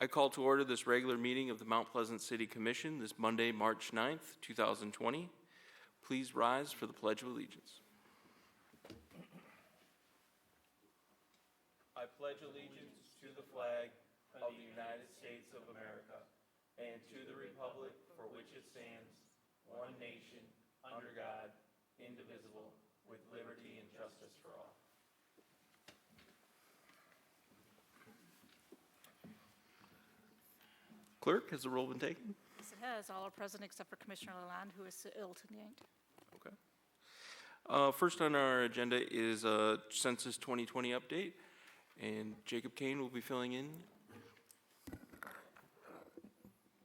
I call to order this regular meeting of the Mount Pleasant City Commission this Monday, March 9th, 2020. Please rise for the Pledge of Allegiance. I pledge allegiance to the flag of the United States of America and to the republic for which it stands, one nation, under God, indivisible, with liberty and justice for all. Clerk, has the roll been taken? Yes, it has. All are present except for Commissioner Lalonde, who is ill tonight. Okay. First on our agenda is a Census 2020 update, and Jacob Kane will be filling in.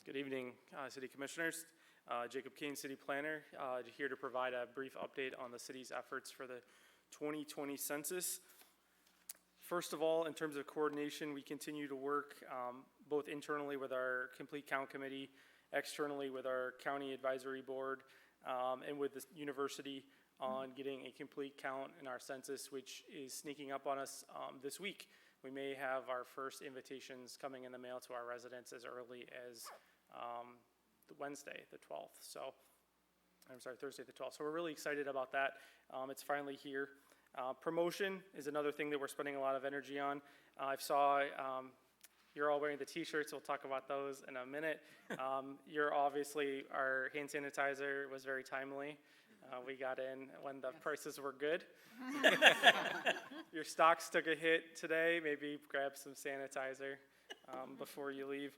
Good evening, City Commissioners. Jacob Kane, City Planner, here to provide a brief update on the city's efforts for the 2020 census. First of all, in terms of coordination, we continue to work both internally with our Complete Count Committee, externally with our County Advisory Board, and with the university on getting a complete count in our census, which is sneaking up on us this week. We may have our first invitations coming in the mail to our residents as early as Wednesday, the 12th. Thursday, the 12th. So we're really excited about that. It's finally here. Promotion is another thing that we're spending a lot of energy on. I saw you're all wearing the t-shirts. We'll talk about those in a minute. Our hand sanitizer was very timely. We got in when the prices were good. Your stocks took a hit today. Maybe grab some sanitizer before you leave.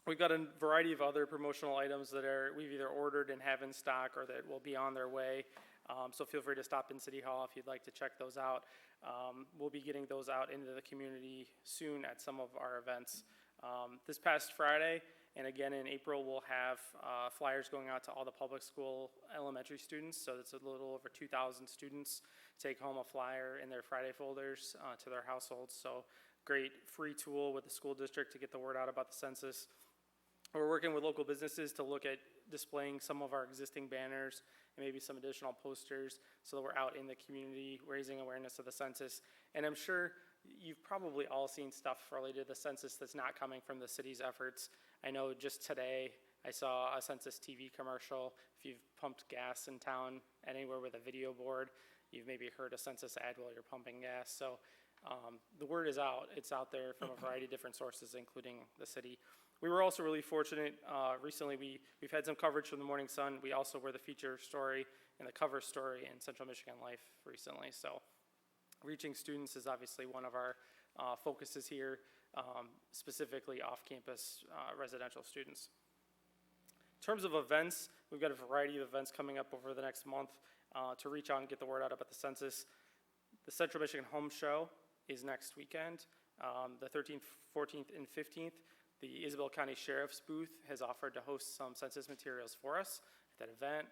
We've got a variety of other promotional items that we've either ordered and have in stock or that will be on their way. So feel free to stop in City Hall if you'd like to check those out. We'll be getting those out into the community soon at some of our events. This past Friday and again in April, we'll have flyers going out to all the public school elementary students. So it's a little over 2,000 students take home a flyer in their Friday folders to their households. So great free tool with the school district to get the word out about the census. We're working with local businesses to look at displaying some of our existing banners and maybe some additional posters so that we're out in the community raising awareness of the census. And I'm sure you've probably all seen stuff related to the census that's not coming from the city's efforts. I know just today I saw a census TV commercial. If you've pumped gas in town anywhere with a video board, you've maybe heard a census ad while you're pumping gas. So the word is out. It's out there from a variety of different sources, including the city. We were also really fortunate. Recently, we've had some coverage from the Morning Sun. We also were the feature story and the cover story in Central Michigan Life recently. So reaching students is obviously one of our focuses here, specifically off-campus residential students. In terms of events, we've got a variety of events coming up over the next month to reach out and get the word out about the census. The Central Michigan Home Show is next weekend, the 13th, 14th, and 15th. The Isabel County Sheriff's booth has offered to host some census materials for us at that event.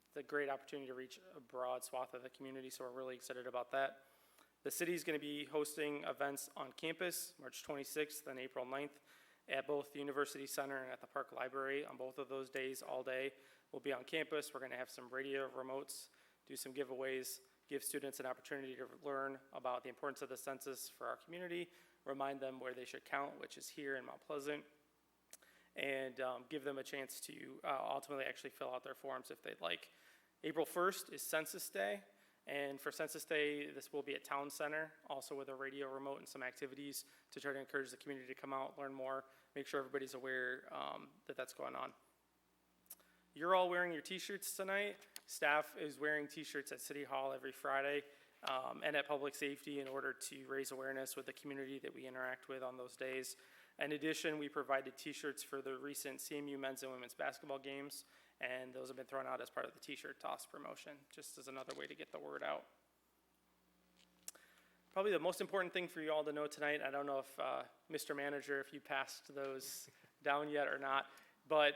It's a great opportunity to reach a broad swath of the community, so we're really excited about that. The city is going to be hosting events on campus, March 26th and April 9th, at both the University Center and at the Park Library. On both of those days, all day, we'll be on campus. We're going to have some radio remotes, do some giveaways, give students an opportunity to learn about the importance of the census for our community, remind them where they should count, which is here in Mount Pleasant, and give them a chance to ultimately actually fill out their forms if they'd like. April 1st is Census Day, and for Census Day, this will be at Town Center, also with a radio remote and some activities to try to encourage the community to come out, learn more, make sure everybody's aware that that's going on. You're all wearing your t-shirts tonight. Staff is wearing t-shirts at City Hall every Friday. And at Public Safety in order to raise awareness with the community that we interact with on those days. In addition, we provided t-shirts for the recent CMU men's and women's basketball games, and those have been thrown out as part of the t-shirt toss promotion, just as another way to get the word out. Probably the most important thing for you all to know tonight, I don't know if Mr. Manager, if you passed those down yet or not, but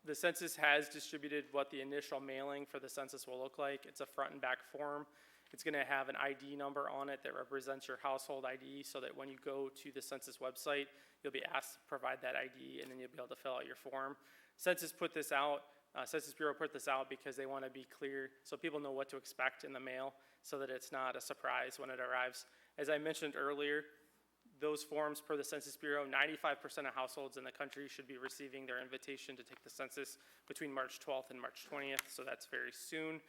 the census has distributed what the initial mailing for the census will look like. It's a front and back form. It's going to have an ID number on it that represents your household ID so that when you go to the census website, you'll be asked to provide that ID and then you'll be able to fill out your form. Census put this out, Census Bureau put this out because they want to be clear so people know what to expect in the mail so that it's not a surprise when it arrives. As I mentioned earlier, those forms per the Census Bureau, 95% of households in the country should be receiving their invitation to take the census between March 12th and March 20th, so that's very soon.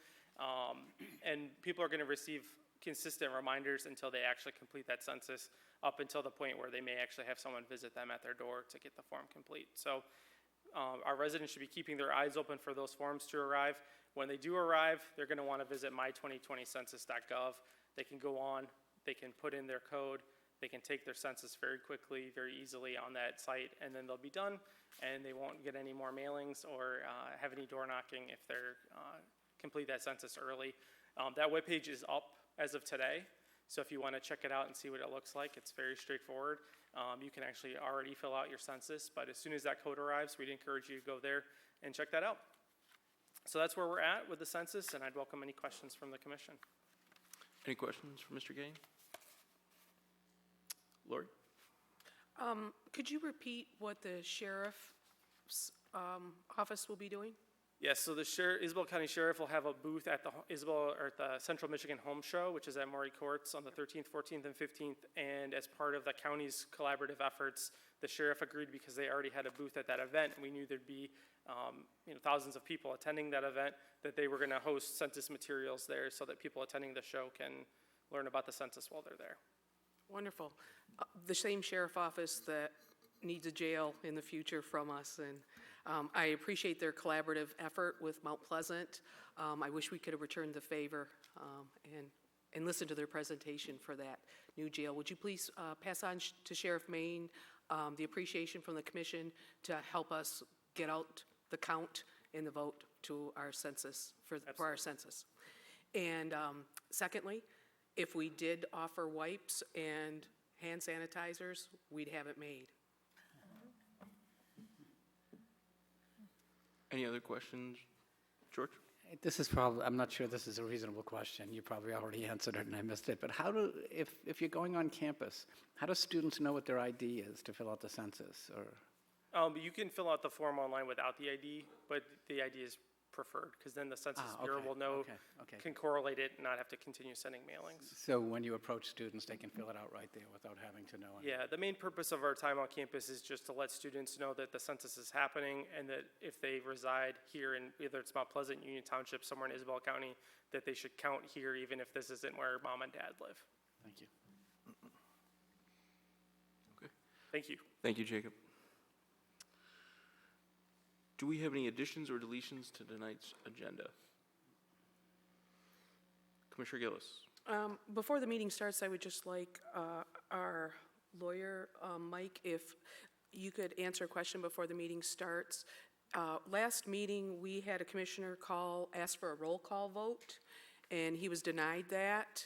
And people are going to receive consistent reminders until they actually complete that census, up until the point where they may actually have someone visit them at their door to get the form complete. So our residents should be keeping their eyes open for those forms to arrive. When they do arrive, they're going to want to visit my2020census.gov. They can go on, they can put in their code, they can take their census very quickly, very easily on that site, and then they'll be done, and they won't get any more mailings or have any door knocking if they're complete that census early. That webpage is up as of today, so if you want to check it out and see what it looks like, it's very straightforward. You can actually already fill out your census, but as soon as that code arrives, we'd encourage you to go there and check that out. So that's where we're at with the census, and I'd welcome any questions from the commission. Any questions for Mr. Gain? Lori? Could you repeat what the sheriff's office will be doing? Yes, so the Isabel County Sheriff will have a booth at the Central Michigan Home Show, which is at Maury Courts on the 13th, 14th, and 15th. And as part of the county's collaborative efforts, the sheriff agreed, because they already had a booth at that event, and we knew there'd be thousands of people attending that event, that they were going to host census materials there so that people attending the show can learn about the census while they're there. Wonderful. The same sheriff office that needs a jail in the future from us, and I appreciate their collaborative effort with Mount Pleasant. I wish we could have returned the favor and listened to their presentation for that new jail. Would you please pass on to Sheriff Main the appreciation from the commission to help us get out the count and the vote to our census, for our census? And secondly, if we did offer wipes and hand sanitizers, we'd have it made. Any other questions? George? This is probably, I'm not sure this is a reasonable question. You probably already answered it and I missed it. But how do, if you're going on campus, how do students know what their ID is to fill out the census? Or You can fill out the form online without the ID, but the ID is preferred, because then the Census Bureau will know, can correlate it and not have to continue sending mailings. So when you approach students, they can fill it out right there without having to know anything? Yeah, the main purpose of our time on campus is just to let students know that the census is happening, and that if they reside here in, either it's Mount Pleasant, Union Township, somewhere in Isabel County, that they should count here even if this isn't where mom and dad live. Thank you. Okay. Thank you. Thank you, Jacob. Do we have any additions or deletions to tonight's agenda? Commissioner Gillis. Before the meeting starts, I would just like our lawyer, Mike, if you could answer a question before the meeting starts. Last meeting, we had a commissioner ask for a roll call vote, and he was denied that.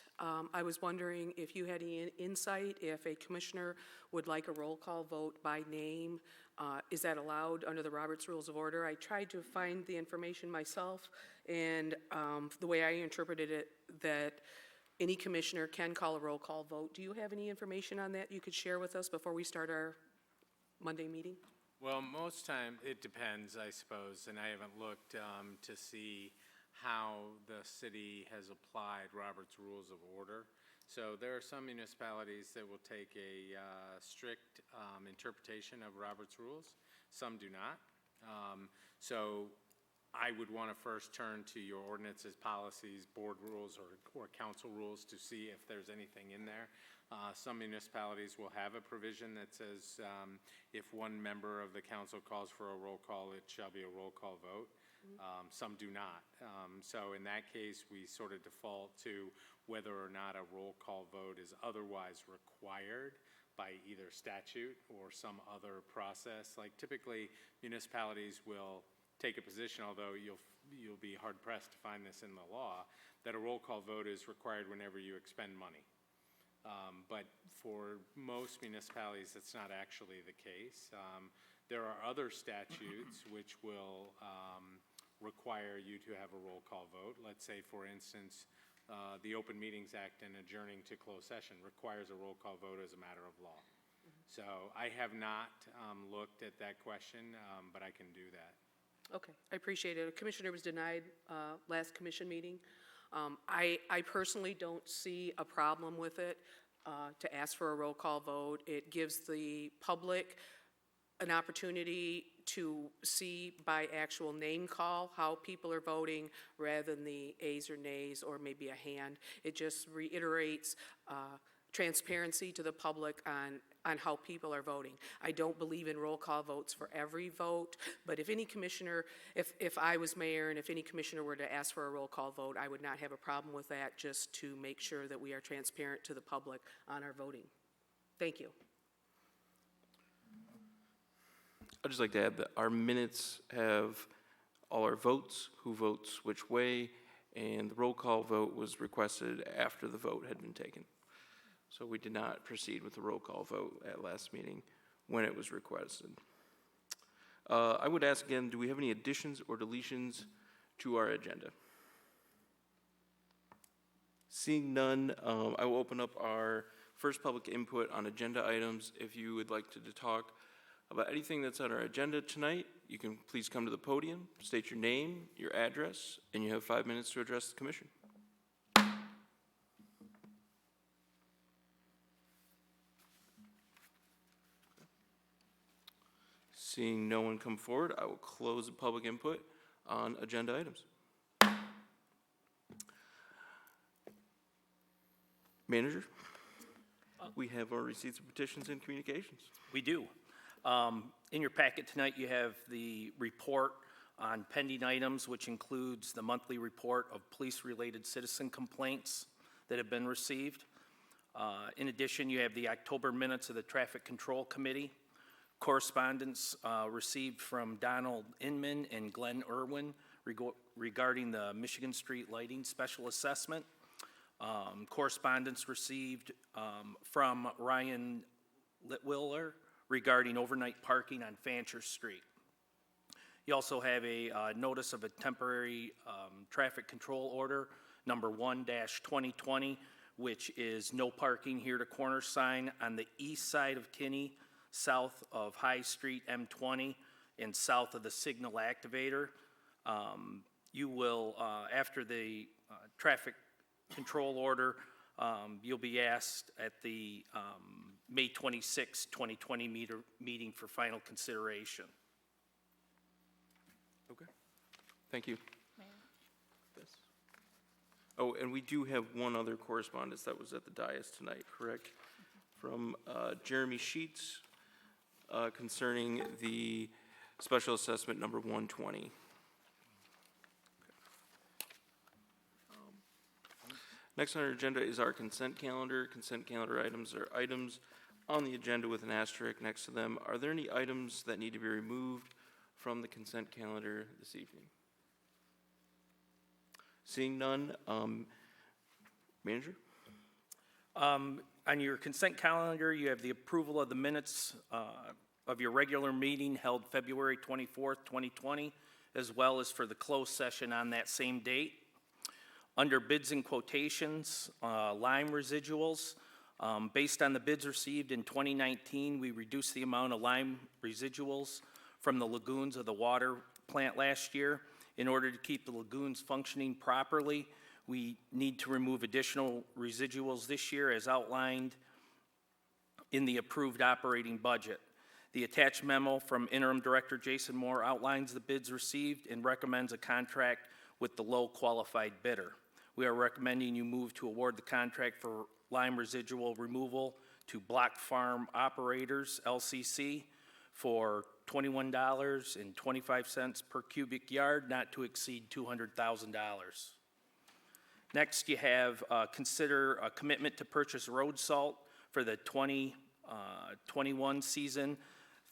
I was wondering if you had any insight, if a commissioner would like a roll call vote by name. Is that allowed under the Roberts Rules of Order? I tried to find the information myself, and the way I interpreted it, that any commissioner can call a roll call vote. Do you have any information on that you could share with us before we start our Monday meeting? Well, most time it depends, I suppose, and I haven't looked to see how the city has applied Robert's Rules of Order. So there are some municipalities that will take a strict interpretation of Robert's Rules. Some do not. So I would want to first turn to your ordinances, policies, board rules, or council rules to see if there's anything in there. Some municipalities will have a provision that says if one member of the council calls for a roll call, it shall be a roll call vote. Some do not. So in that case, we sort of default to whether or not a roll call vote is otherwise required by either statute or some other process. Like typically, municipalities will take a position, although you'll be hard pressed to find this in the law, that a roll call vote is required whenever you expend money. But for most municipalities, that's not actually the case. There are other statutes which will require you to have a roll call vote. Let's say, for instance, the Open Meetings Act and adjourning to closed session requires a roll call vote as a matter of law. So I have not looked at that question, but I can do that. Okay, I appreciate it. A commissioner was denied last commission meeting. I personally don't see a problem with it. to ask for a roll call vote. It gives the public an opportunity to see by actual name call how people are voting rather than the ayes or nays or maybe a hand. It just reiterates transparency to the public on how people are voting. I don't believe in roll call votes for every vote, but if any commissioner, if I was mayor and if any commissioner were to ask for a roll call vote, I would not have a problem with that, just to make sure that we are transparent to the public on our voting. Thank you. I'd just like to add that our minutes have all our votes, who votes which way, and the roll call vote was requested after the vote had been taken. So we did not proceed with the roll call vote at last meeting when it was requested. I would ask again, do we have any additions or deletions to our agenda? Seeing none, I will open up our first public input on agenda items. If you would like to talk about anything that's on our agenda tonight, you can please come to the podium, state your name, your address, and you have 5 minutes to address the commission. Seeing no one come forward, I will close the public input on agenda items. Manager, we have our receipts of petitions and communications. We do. In your packet tonight, you have the report on pending items, which includes the monthly report of police-related citizen complaints that have been received. In addition, you have the October minutes of the Traffic Control Committee, correspondence received from Donald Inman and Glenn Irwin regarding the Michigan Street Lighting Special Assessment, correspondence received from Ryan Litwiller regarding overnight parking on Fancher Street. You also have a notice of a temporary traffic control order, number 1-2020, which is no parking here to corner sign on the east side of Kinney, south of High Street M20, and south of the signal activator. You will, after the traffic control order, you'll be asked at the May 26, 2020 meeting for final consideration. Okay, thank you. Yes. Oh, and we do have one other correspondence that was at the dais tonight, correct? From Jeremy Sheets concerning the special assessment number 120. Next on our agenda is our consent calendar. Consent calendar items are items on the agenda with an asterisk next to them. Are there any items that need to be removed from the consent calendar this evening? Seeing none, Manager? On your consent calendar, you have the approval of the minutes of your regular meeting held February 24th, 2020, as well as for the closed session on that same date. Under bids and quotations, lime residuals, based on the bids received in 2019, we reduced the amount of lime residuals from the lagoons of the water plant last year. In order to keep the lagoons functioning properly, we need to remove additional residuals this year as outlined in the approved operating budget. The attached memo from Interim Director Jason Moore outlines the bids received and recommends a contract with the low qualified bidder. We are recommending you move to award the contract for lime residual removal to Block Farm Operators, LCC, for $21.25 per cubic yard, not to exceed $200,000. Next, you have consider a commitment to purchase road salt for the 2021 season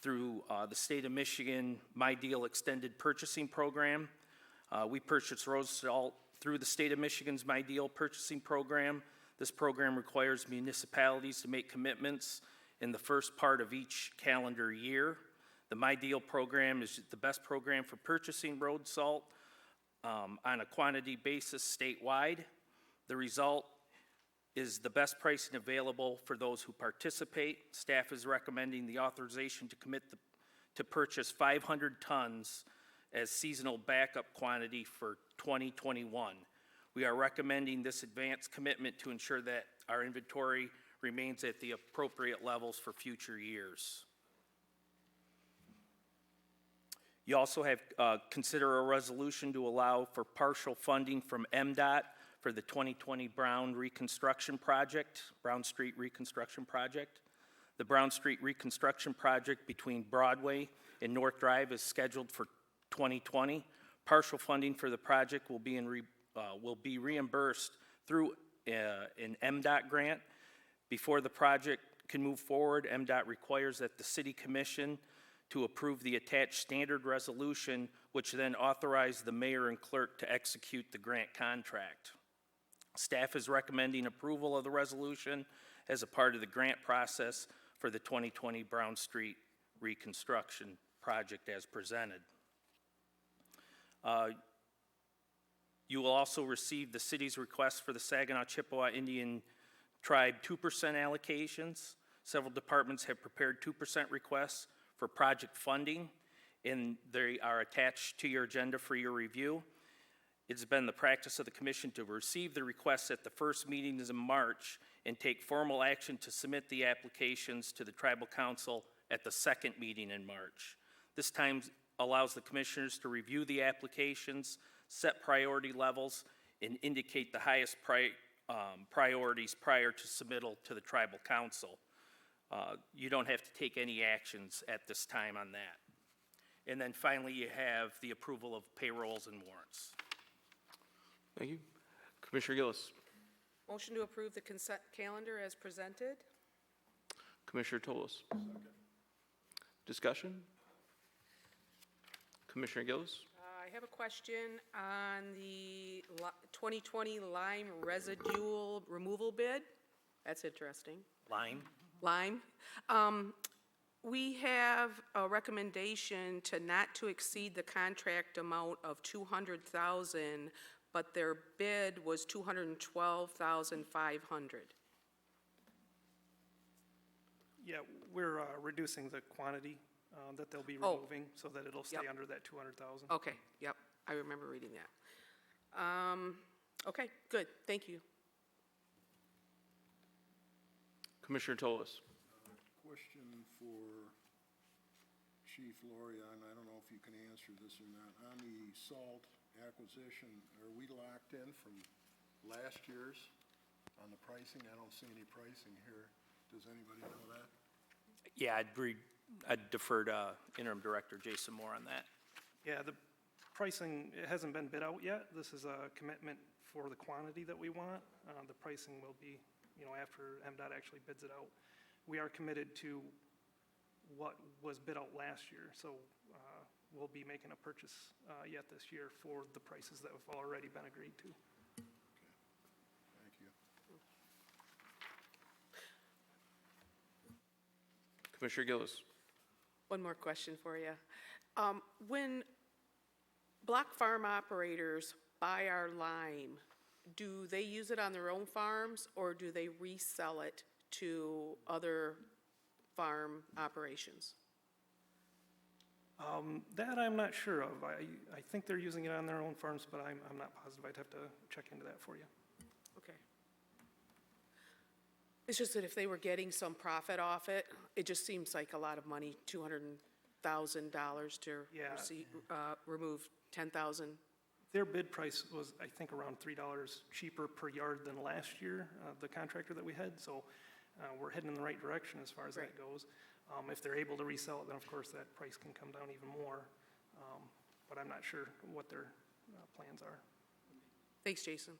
through the State of Michigan My Deal Extended Purchasing Program. We purchase road salt through the State of Michigan's My Deal Purchasing Program. This program requires municipalities to make commitments in the first part of each calendar year. The My Deal program is the best program for purchasing road salt on a quantity basis statewide. The result is the best pricing available for those who participate. Staff is recommending the authorization to commit to purchase 500 tons as seasonal backup quantity for 2021. We are recommending this advance commitment to ensure that our inventory remains at the appropriate levels for future years. You also have, consider a resolution to allow for partial funding from MDOT for the 2020 Brown Reconstruction Project, Brown Street Reconstruction Project. The Brown Street Reconstruction Project between Broadway and North Drive is scheduled for 2020. Partial funding for the project will be reimbursed through an MDOT grant. Before the project can move forward, MDOT requires that the City Commission to approve the attached standard resolution, which then authorizes the mayor and clerk to execute the grant contract. Staff is recommending approval of the resolution as a part of the grant process for the 2020 Brown Street Reconstruction Project as presented. You will also receive the city's request for the Saginaw Chippewa Indian Tribe 2% allocations. Several departments have prepared 2% requests for project funding, and they are attached to your agenda for your review. It's been the practice of the commission to receive the requests at the first meetings in March and take formal action to submit the applications to the tribal council at the second meeting in March. This time allows the commissioners to review the applications, set priority levels, and indicate the highest priorities prior to submittal to the tribal council. You don't have to take any actions at this time on that. And then finally, you have the approval of payrolls and warrants. Thank you. Commissioner Gillis. Motion to approve the consent calendar as presented? Commissioner Tolos. Discussion? Commissioner Gillis. I have a question on the 2020 lime residual removal bid. That's interesting. Lime? Lime. We have a recommendation to not to exceed the contract amount of $200,000, but their bid was $212,500. Yeah, we're reducing the quantity that they'll be Oh. removing so that it'll stay Yep. under that 200,000. Okay, yep, I remember reading that. Okay, good, thank you. Commissioner Tolos. Question for Chief Loria, and I don't know if you can answer this or not. On the salt acquisition, are we locked in from last year's on the pricing? I don't see any pricing here. Does anybody know that? Yeah, I'd defer to Interim Director Jason Moore on that. Yeah, the pricing, it hasn't been bid out yet. This is a commitment for the quantity that we want. The pricing will be, after MDOT actually bids it out. We are committed to what was bid out last year, so we'll be making a purchase yet this year for the prices that have already been agreed to. Thank you. Commissioner Gillis. One more question for you. When Block Farm operators buy our lime, do they use it on their own farms, or do they resell it to other farm operations? That I'm not sure of. I think they're using it on their own farms, but I'm not positive. I'd have to check into that for you. Okay. It's just that if they were getting some profit off it, it just seems like a lot of money, $200,000 to Yeah. remove 10,000. Their bid price was, I think, around $3 cheaper per yard than last year, the contractor that we had, so we're heading in the right direction as far as that goes. If they're able to resell it, then of course that price can come down even more, but I'm not sure what their plans are. Thanks, Jason.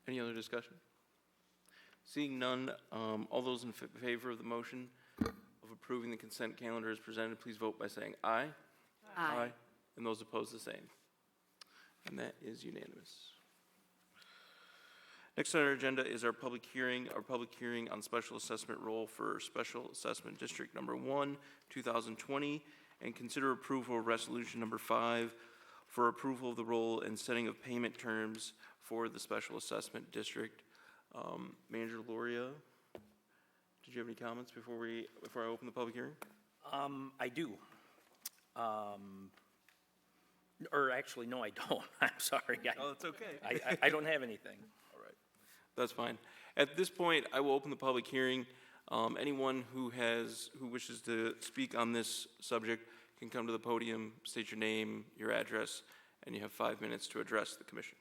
Any other discussion? Seeing none, all those in favor of the motion of approving the consent calendar as presented, please vote by saying aye. Aye. And those opposed, the same. And that is unanimous. Next on our agenda is our public hearing on special assessment roll for Special Assessment District Number 1, 2020, and consider approval of resolution number 5 for approval of the roll and setting of payment terms for the Special Assessment District. Manager Loria, did you have any comments before I open the public hearing? I do. Or actually, no, I don't. I'm sorry. Oh, it's okay. I don't have anything. That's fine. At this point, I will open the public hearing. Anyone who wishes to speak on this subject can come to the podium, state your name, your address, and you have 5 minutes to address the commission.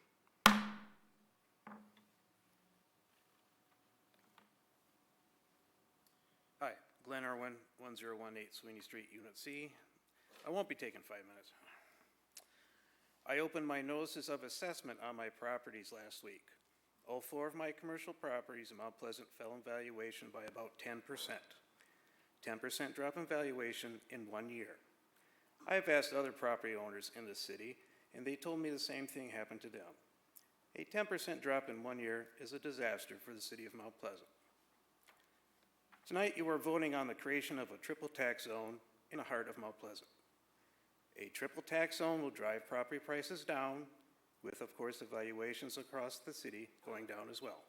Hi, Glenn Irwin, 1018 Sweeney Street, Unit C. I won't be taking 5 minutes. I opened my notices of assessment on my properties last week. All 4 of my commercial properties in Mount Pleasant fell in valuation by about 10%. 10% drop in valuation in 1 year. I have asked other property owners in the city, and they told me the same thing happened to them. A 10% drop in 1 year is a disaster for the city of Mount Pleasant. Tonight, you are voting on the creation of a triple tax zone in the heart of Mount Pleasant. A triple tax zone will drive property prices down, with, of course, the valuations across the city going down as well.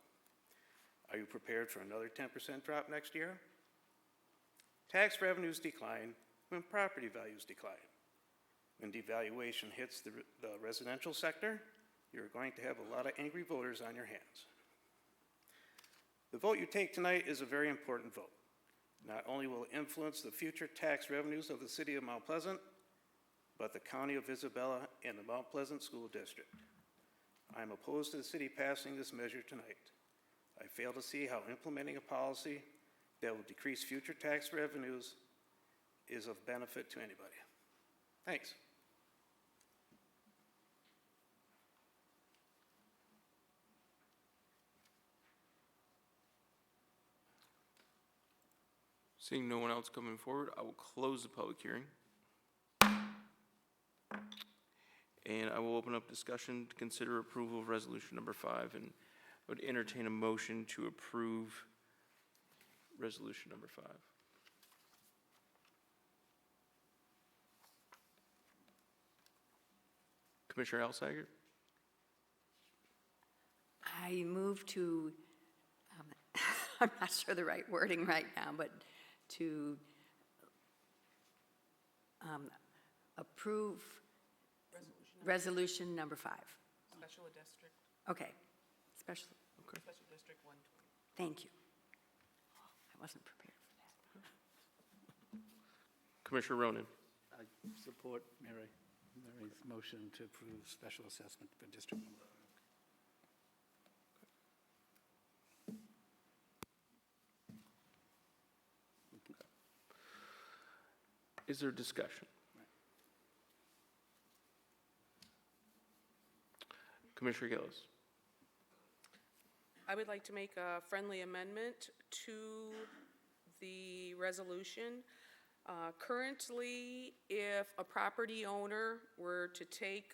Are you prepared for another 10% drop next year? Tax revenues decline when property values decline. When devaluation hits the residential sector, you're going to have a lot of angry voters on your hands. The vote you take tonight is a very important vote. Not only will it influence the future tax revenues of the city of Mount Pleasant, but the county of Isabella and the Mount Pleasant School District. I'm opposed to the city passing this measure tonight. I fail to see how implementing a policy that will decrease future tax revenues is of benefit to anybody. Thanks. Seeing no one else coming forward, I will close the public hearing. And I will open up discussion to consider approval of resolution number 5, and would entertain a motion to approve resolution number 5. Commissioner Alsager? I move to, I'm not sure the right wording right now, but to approve resolution number 5. Special district. Okay, special District 120. thank you. I wasn't prepared for that. Commissioner Ronan? I support Mary's motion to approve special assessment for District 1. Is there discussion? Commissioner Gillis? I would like to make a friendly amendment to the resolution. Currently, if a property owner were to take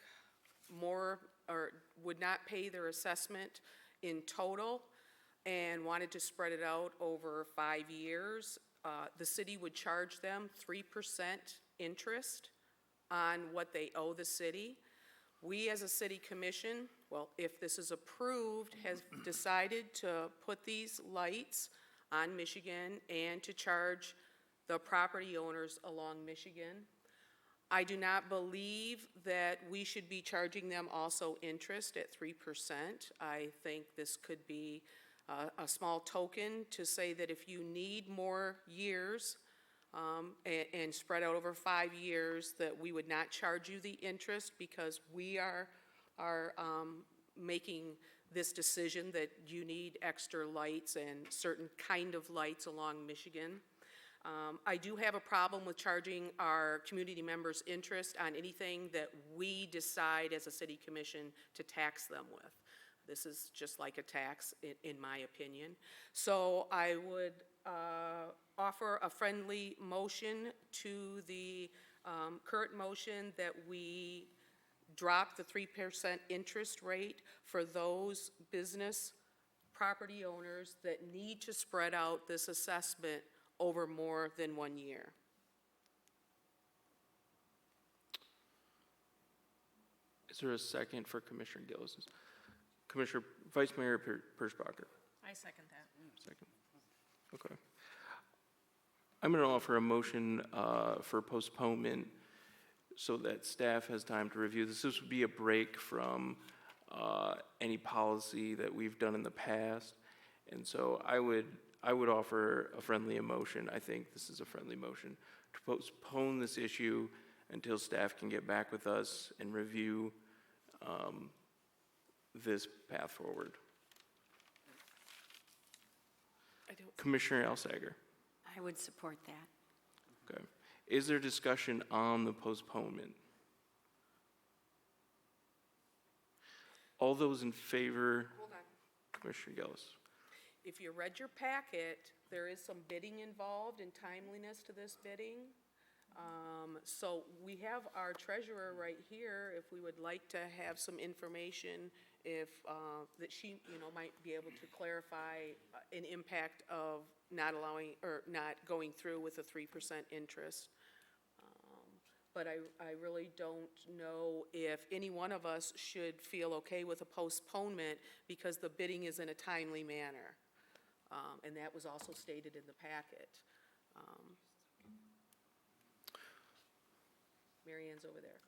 more, or would not pay their assessment in total and wanted to spread it out over 5 years, the city would charge them 3% interest on what they owe the city. We, as a city commission, well, if this is approved, has decided to put these lights on Michigan and to charge the property owners along Michigan. I do not believe that we should be charging them also interest at 3%. I think this could be a small token to say that if you need more years and spread out over 5 years, that we would not charge you the interest because we are making this decision that you need extra lights and certain kind of lights along Michigan. I do have a problem with charging our community members interest on anything that we decide as a city commission to tax them with. This is just like a tax, in my opinion. So I would offer a friendly motion to the current motion that we drop the 3% interest rate for those business property owners that need to spread out this assessment over more than 1 year. Is there a second for Commissioner Gillis? Commissioner, Vice Mayor Perschbacher? I second that. Second. Okay. I'm going to offer a motion for postponement so that staff has time to review this. This would be a break from any policy that we've done in the past. And so I would offer a friendly motion. I think this is a friendly motion to postpone this issue until staff can get back with us and review this path forward. Commissioner Alsager. I would support that. Okay. Is there discussion on the postponement? All those in favor? Hold on. Commissioner Gillis. If you read your packet, there is some bidding involved and timeliness to this bidding. So we have our treasurer right here, if we would like to have some information, if, that she, might be able to clarify an impact of not allowing, or not going through with a 3% interest. But I really don't know if any one of us should feel okay with a postponement because the bidding is in a timely manner. And that was also stated in the packet. Mary Ann's over there.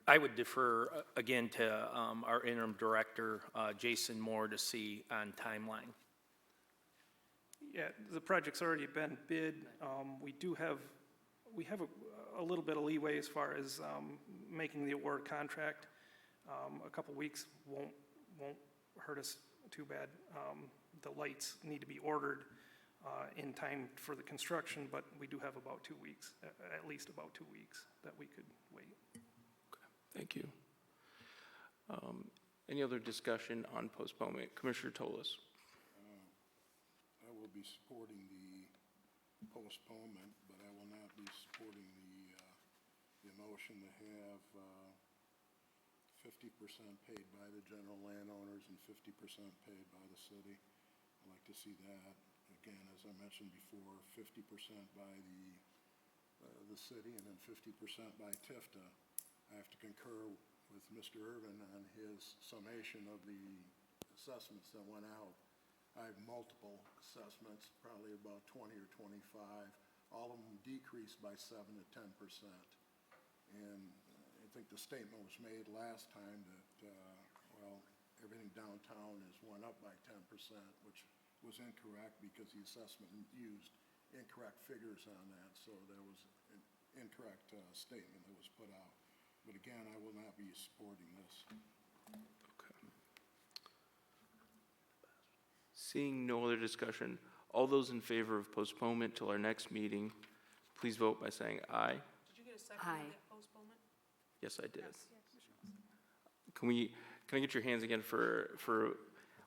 I would defer, again, to our interim director, Jason Moore, to see on timeline. Yeah, the project's already been bid. We have a little bit of leeway as far as making the award contract. A couple weeks won't hurt us too bad. The lights need to be ordered in time for the construction, but we do have about 2 weeks, at least about 2 weeks, that we could wait. Thank you. Any other discussion on postponement? Commissioner Toles. I will be supporting the postponement, but I will not be supporting the motion to have 50% paid by the general landowners and 50% paid by the city. I'd like to see that, again, as I mentioned before, 50% by the city and then 50% by TIFTA. I have to concur with Mr. Irvin on his summation of the assessments that went out. I have multiple assessments, probably about 20 or 25. All of them decreased by 7 to 10%. And I think the statement was made last time that, everything downtown has went up by 10%, which was incorrect because the assessment used incorrect figures on that. So there was an incorrect statement that was put out. But again, I will not be supporting this. Okay. Seeing no other discussion, all those in favor of postponement till our next meeting, please vote by saying aye. Did you get a second Aye. on that postponement? Yes, I did. Can I get your hands again for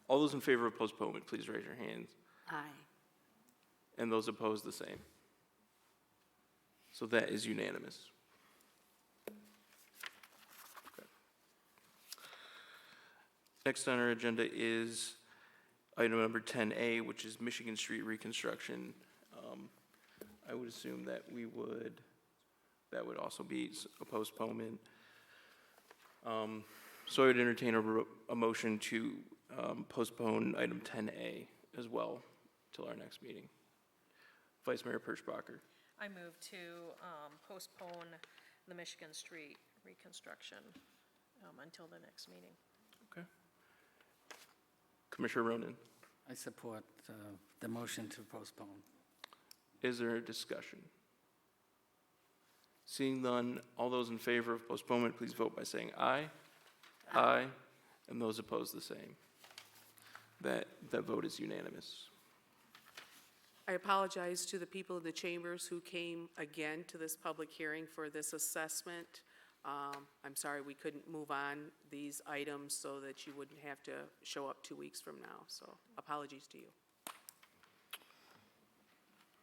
all those in favor of postponement, please raise your hands. Aye. And those opposed, the same. So that is unanimous. Okay. Next on our agenda is item number 10A, which is Michigan Street reconstruction. I would assume that that would also be a postponement. So I would entertain a motion to postpone item 10A as well till our next meeting. Vice Mayor Perschbacher. I move to postpone the Michigan Street reconstruction until the next meeting. Okay. Commissioner Ronan. I support the motion to postpone. Is there a discussion? Seeing none, all those in favor of postponement, please vote by saying aye. Aye. And those opposed, the same. That vote is unanimous. I apologize to the people of the chambers who came again to this public hearing for this assessment. I'm sorry we couldn't move on these items so that you wouldn't have to show up 2 weeks from now. So apologies to you.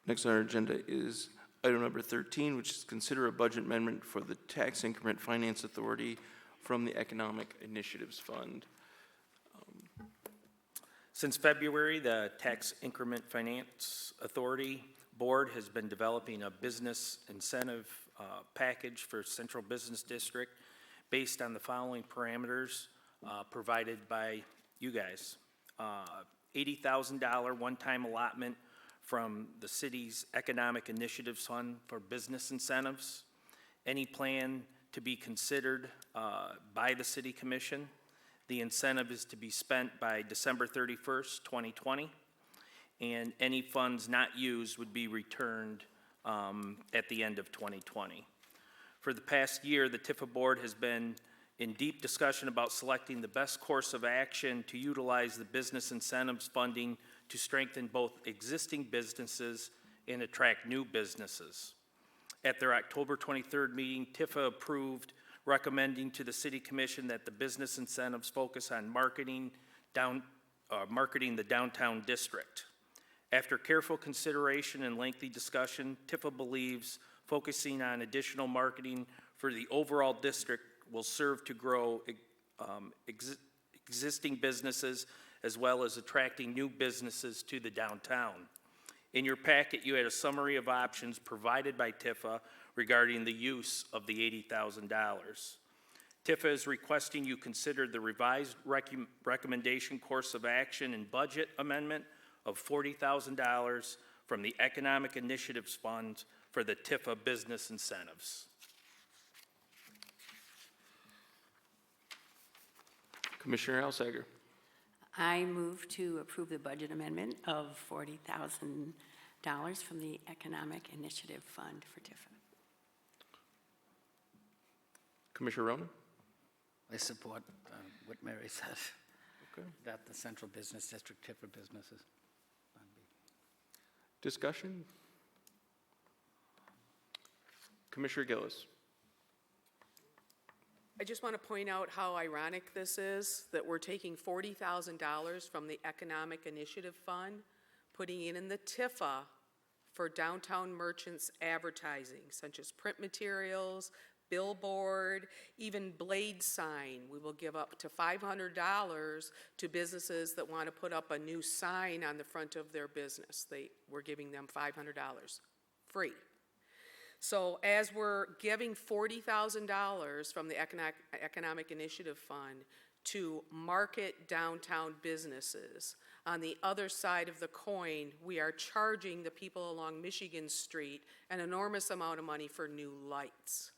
Next on our agenda is item number 13, which is consider a budget amendment for the Tax Increment Finance Authority from the Economic Initiatives Fund. Since February, the Tax Increment Finance Authority Board has been developing a business incentive package for Central Business District based on the following parameters provided by you guys. $80,000 one-time allotment from the city's Economic Initiatives Fund for business incentives. Any plan to be considered by the City Commission. The incentive is to be spent by December 31st, 2020, and any funds not used would be returned at the end of 2020. For the past year, the Tifa Board has been in deep discussion about selecting the best course of action to utilize the business incentives funding to strengthen both existing businesses and attract new businesses. At their October 23rd meeting, Tifa approved recommending to the City Commission that the business incentives focus on marketing the downtown district. After careful consideration and lengthy discussion, Tifa believes focusing on additional marketing for the overall district will serve to grow existing businesses as well as attracting new businesses to the downtown. In your packet, you had a summary of options provided by Tifa regarding the use of the $80,000. Tifa is requesting you consider the revised recommendation course of action and budget amendment of $40,000 from the Economic Initiatives Fund for the Tifa business incentives. Commissioner Alsager. I move to approve the budget amendment of $40,000 from the Economic Initiative Fund for Tifa. Commissioner Ronan. I support what Mary said. Okay. That the Central Business District Tifa businesses. Discussion? Commissioner Gillis. I just want to point out how ironic this is, that we're taking $40,000 from the Economic Initiative Fund, putting it in the Tifa for downtown merchants advertising, such as print materials, billboard, even blade sign. We will give up to $500 to businesses that want to put up a new sign on the front of their business. We're giving them $500, free. So as we're giving $40,000 from the Economic Initiative Fund to market downtown businesses, on the other side of the coin, we are charging the people along Michigan Street an enormous amount of money for new lights.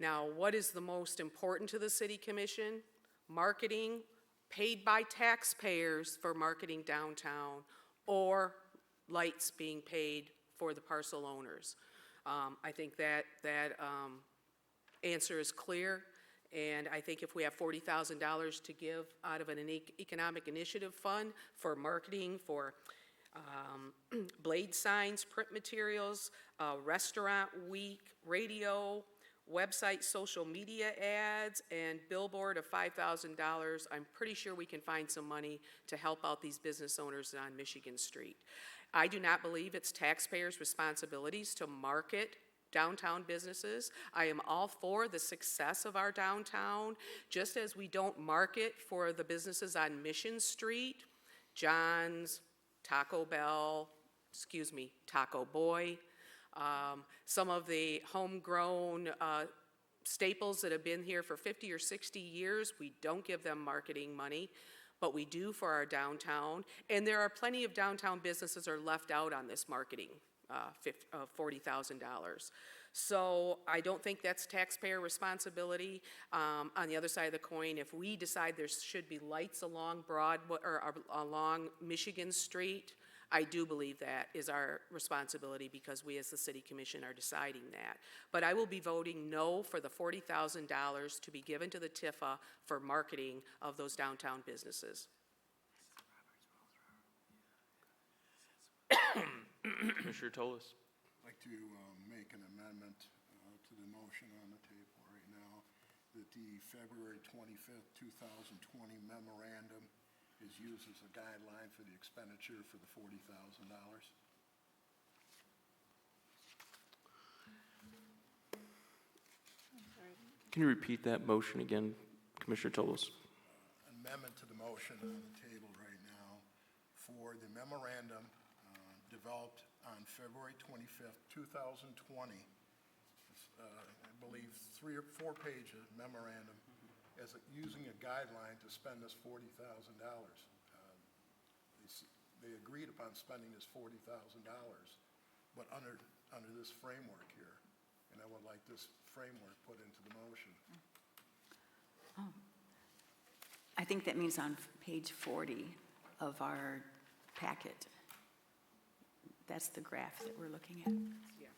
Now, what is the most important to the City Commission? Marketing, paid by taxpayers for marketing downtown, or lights being paid for the parcel owners. I think that answer is clear, and I think if we have $40,000 to give out of an economic initiative fund for marketing, for blade signs, print materials, restaurant week, radio, website, social media ads, and billboard of $5,000, I'm pretty sure we can find some money to help out these business owners on Michigan Street. I do not believe it's taxpayers' responsibilities to market downtown businesses. I am all for the success of our downtown, just as we don't market for the businesses on Mission Street, John's, Taco Bell, Taco Boy, some of the homegrown staples that have been here for 50 or 60 years, we don't give them marketing money, but we do for our downtown. And there are plenty of downtown businesses are left out on this marketing, $40,000. So I don't think that's taxpayer responsibility. On the other side of the coin, if we decide there should be lights along Broadway or along Michigan Street, I do believe that is our responsibility because we as the City Commission are deciding that. But I will be voting no for the $40,000 to be given to the Tifa for marketing of those downtown businesses. Commissioner Toles. I'd like to make an amendment to the motion on the table right now that the February 25th, 2020 memorandum is used as a guideline for the expenditure for the $40,000. Can you repeat that motion again, Commissioner Toles? Amendment to the motion on the table right now for the memorandum developed on February 25th, 2020. I believe 3 or 4 pages memorandum as using a guideline to spend this $40,000. They agreed upon spending this $40,000, but under this framework here, and I would like this framework put into the motion. I think that means on page 40 of our packet. That's the graph that we're looking at. Yeah.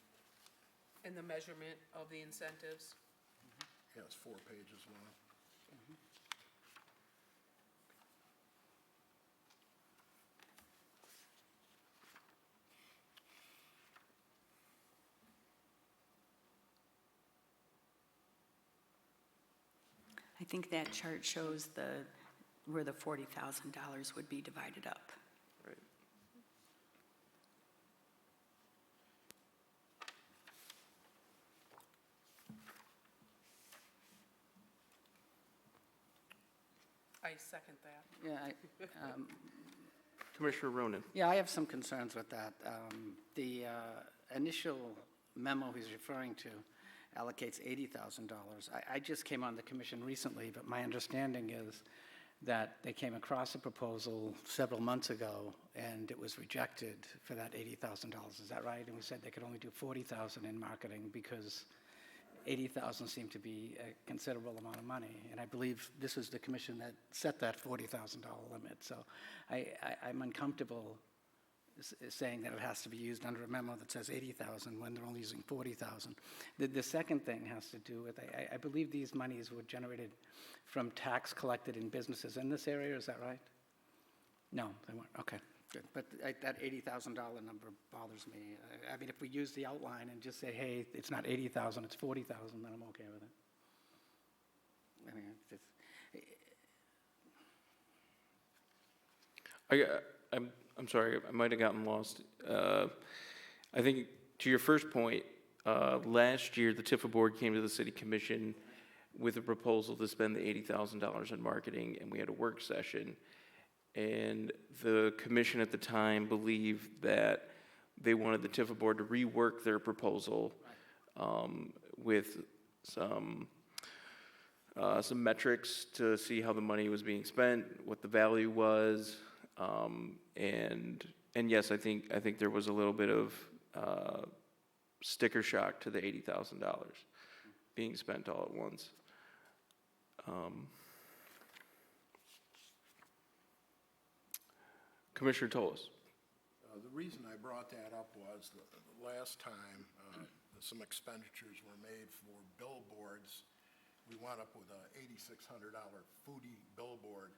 And the measurement of the incentives. Yeah, it's 4 pages long. I think that chart shows where the $40,000 would be divided up. Right. I second that. Yeah, Commissioner Ronan? yeah, I have some concerns with that. The initial memo he's referring to allocates $80,000. I just came on the commission recently, but my understanding is that they came across a proposal several months ago, and it was rejected for that $80,000. Is that right? And we said they could only do $40,000 in marketing because $80,000 seemed to be a considerable amount of money. And I believe this is the commission that set that $40,000 limit. So I'm uncomfortable saying that it has to be used under a memo that says 80,000 when they're only using 40,000. The second thing has to do with, I believe these monies were generated from tax collected in businesses in this area, is that right? No, they weren't, okay, good. But that $80,000 number bothers me. I mean, if we use the outline and just say, hey, it's not 80,000, it's 40,000, then I'm okay with it. I mean, it's, I'm sorry, I might have gotten lost. I think to your first point, last year, the Tifa board came to the city commission with a proposal to spend the $80,000 in marketing, and we had a work session. And the commission at the time believed that they wanted the Tifa board to rework their proposal with some metrics to see how the money was being spent, what the value was. And yes, I think there was a little bit of sticker shock to the $80,000 being spent all at once. Commissioner Toles. The reason I brought that up was the last time some expenditures were made for billboards. We wound up with a $8,600 foodie billboard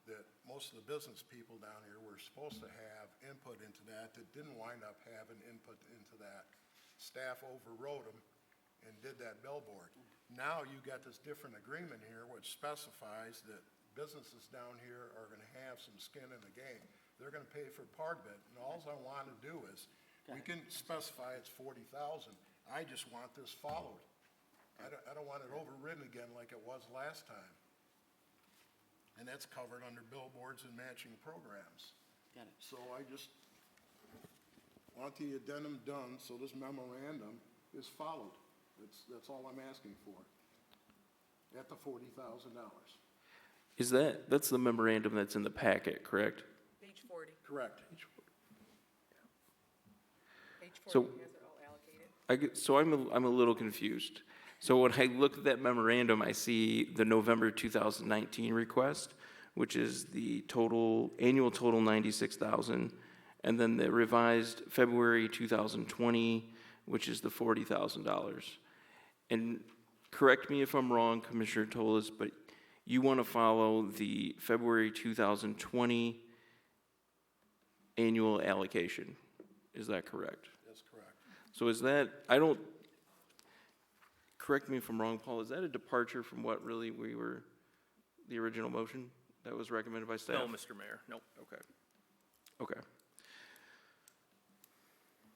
that most of the business people down here were supposed to have input into that didn't wind up having input into that. Staff overrode them and did that billboard. Now you got this different agreement here which specifies that businesses down here are gonna have some skin in the game. They're gonna pay for part of it, and all I want to do is, we can specify it's 40,000. I just want this followed. I don't want it overridden again like it was last time. And that's covered under billboards and matching programs. Got it. So I just want the addendum done, so this memorandum is followed. That's all I'm asking for, at the $40,000. That's the memorandum that's in the packet, correct? Page 40. Correct. Page 40 So- has it all allocated. So I'm a little confused. So when I look at that memorandum, I see the November 2019 request, which is the annual total 96,000, and then the revised February 2020, which is the $40,000. And correct me if I'm wrong, Commissioner Toles, but you want to follow the February 2020 annual allocation. Is that correct? That's correct. So correct me if I'm wrong, Paul, is that a departure from what really the original motion that was recommended by staff? No, Mr. Mayor, no. Okay.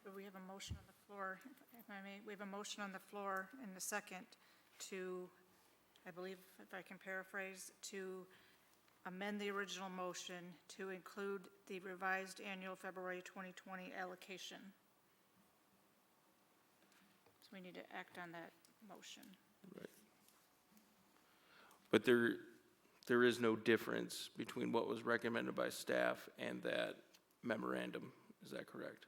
But we have a motion on the floor, if I may, we have a motion on the floor in the second to, I believe, if I can paraphrase, to amend the original motion to include the revised annual February 2020 allocation. So we need to act on that motion. Right. But there is no difference between what was recommended by staff and that memorandum, is that correct?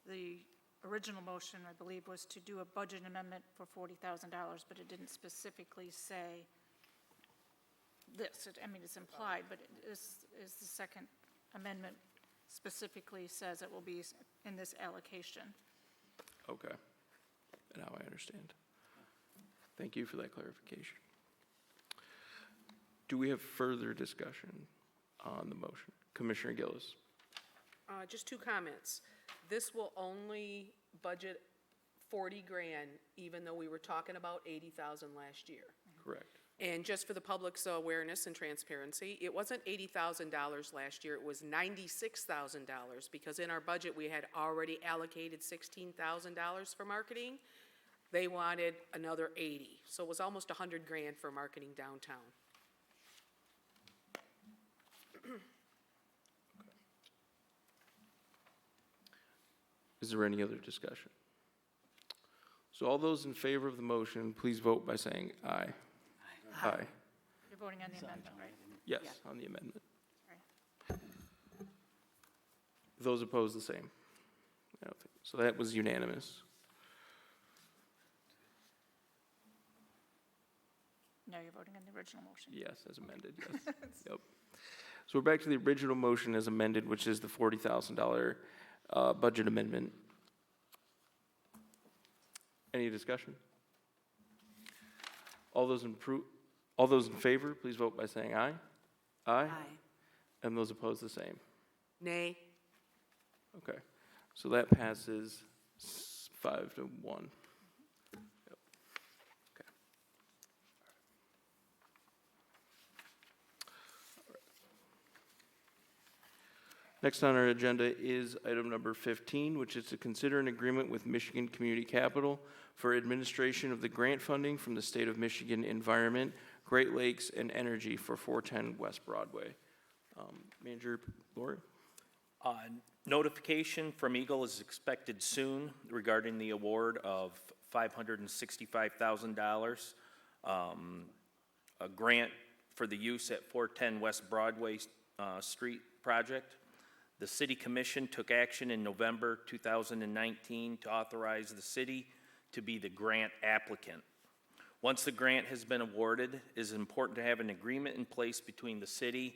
The original motion, I believe, was to do a budget amendment for $40,000, but it didn't specifically say this. I mean, it's implied, but is the second amendment specifically says it will be in this allocation. Okay. Now I understand. Thank you for that clarification. Do we have further discussion on the motion? Commissioner Gillis? Just two comments. This will only budget 40 grand, even though we were talking about 80,000 last year. Correct. And just for the public's awareness and transparency, it wasn't $80,000 last year, it was $96,000, because in our budget, we had already allocated $16,000 for marketing. They wanted another 80, so it was almost 100 grand for marketing downtown. Is there any other discussion? So all those in favor of the motion, please vote by saying aye. Aye. You're voting on the amendment, right? Yes, on the amendment. Sorry. Those opposed, the same. So that was unanimous. No, you're voting on the original motion. Yes, as amended, yes. Yep. So we're back to the original motion as amended, which is the $40,000 budget amendment. Any discussion? All those in favor, please vote by saying aye. Aye. And those opposed, the same. Nay. Okay. So that passes 5-1. Yep. Okay. Next on our agenda is item number 15, which is to consider an agreement with Michigan Community Capital for administration of the grant funding from the State of Michigan Environment, Great Lakes, and Energy for 410 West Broadway. Manager Lori? Notification from Eagle is expected soon regarding the award of $565,000, a grant for the use at 410 West Broadway Street project. The City Commission took action in November 2019 to authorize the city to be the grant applicant. Once the grant has been awarded, it is important to have an agreement in place between the city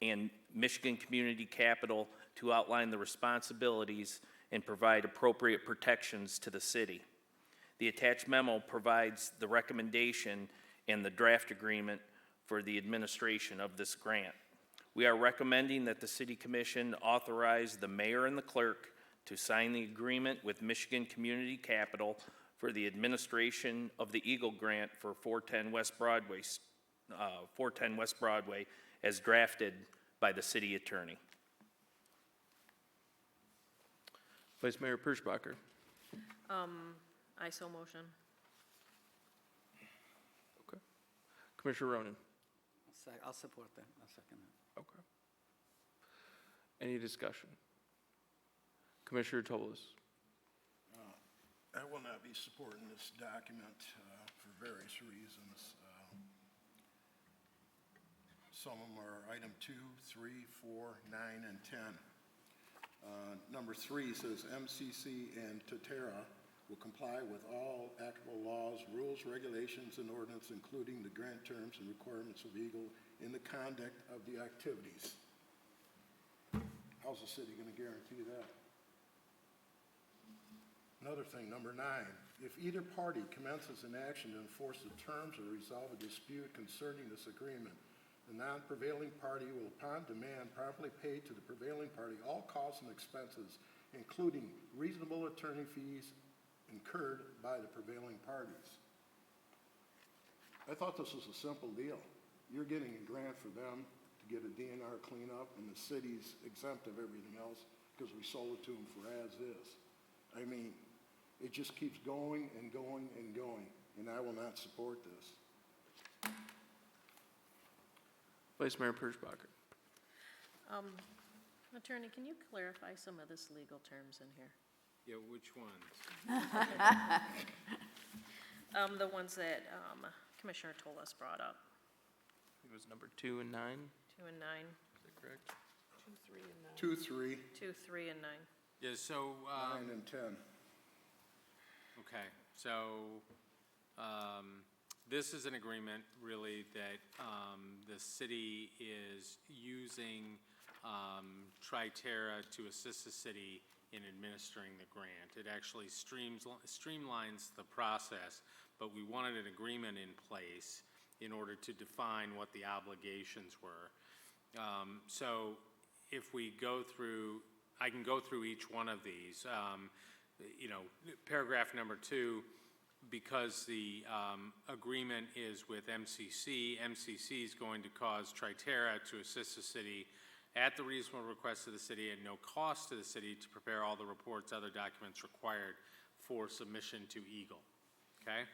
and Michigan Community Capital to outline the responsibilities and provide appropriate protections to the city. The attached memo provides the recommendation and the draft agreement for the administration of this grant. We are recommending that the City Commission authorize the mayor and the clerk to sign the agreement with Michigan Community Capital for the administration of the Eagle Grant for 410 West Broadway as drafted by the city attorney. Vice Mayor Perschbacher. I so motion. Okay. Commissioner Ronan. I'll support that. I'll second that. Okay. Any discussion? Commissioner Toles. I will not be supporting this document for various reasons. Some of them are item 2, 3, 4, 9, and 10. Number 3 says MCC and Tatera will comply with all applicable laws, rules, regulations, and ordinance, including the grant terms and requirements of Eagle in the conduct of the activities. How's the city going to guarantee that? Another thing, number 9, if either party commences an action to enforce the terms or resolve a dispute concerning this agreement, the non-prevailing party will, upon demand, promptly pay to the prevailing party all costs and expenses, including reasonable attorney fees incurred by the prevailing parties. I thought this was a simple deal. You're getting a grant for them to get a DNR cleanup, and the city's exempt of everything else because we sold it to them for as is. I mean, it just keeps going and going and going, and I will not support this. Vice Mayor Perschbacher. Attorney, can you clarify some of this legal terms in here? Yeah, which ones? The ones that Commissioner Toles brought up, It was number 2 and 9. 2 and 9, Is that correct? 2, 3, 2, 3, and 9. Yeah, so, 9, and 10. okay, so, This is an agreement really that the city is using Triterra to assist the city in administering the grant. It actually streamlines the process, but we wanted an agreement in place in order to define what the obligations were. So if we go through, I can go through each one of these. Paragraph number 2, because the agreement is with MCC, MCC is going to cause Triterra to assist the city at the reasonable request of the city at no cost to the city to prepare all the reports, other documents required for submission to EGLE. Okay?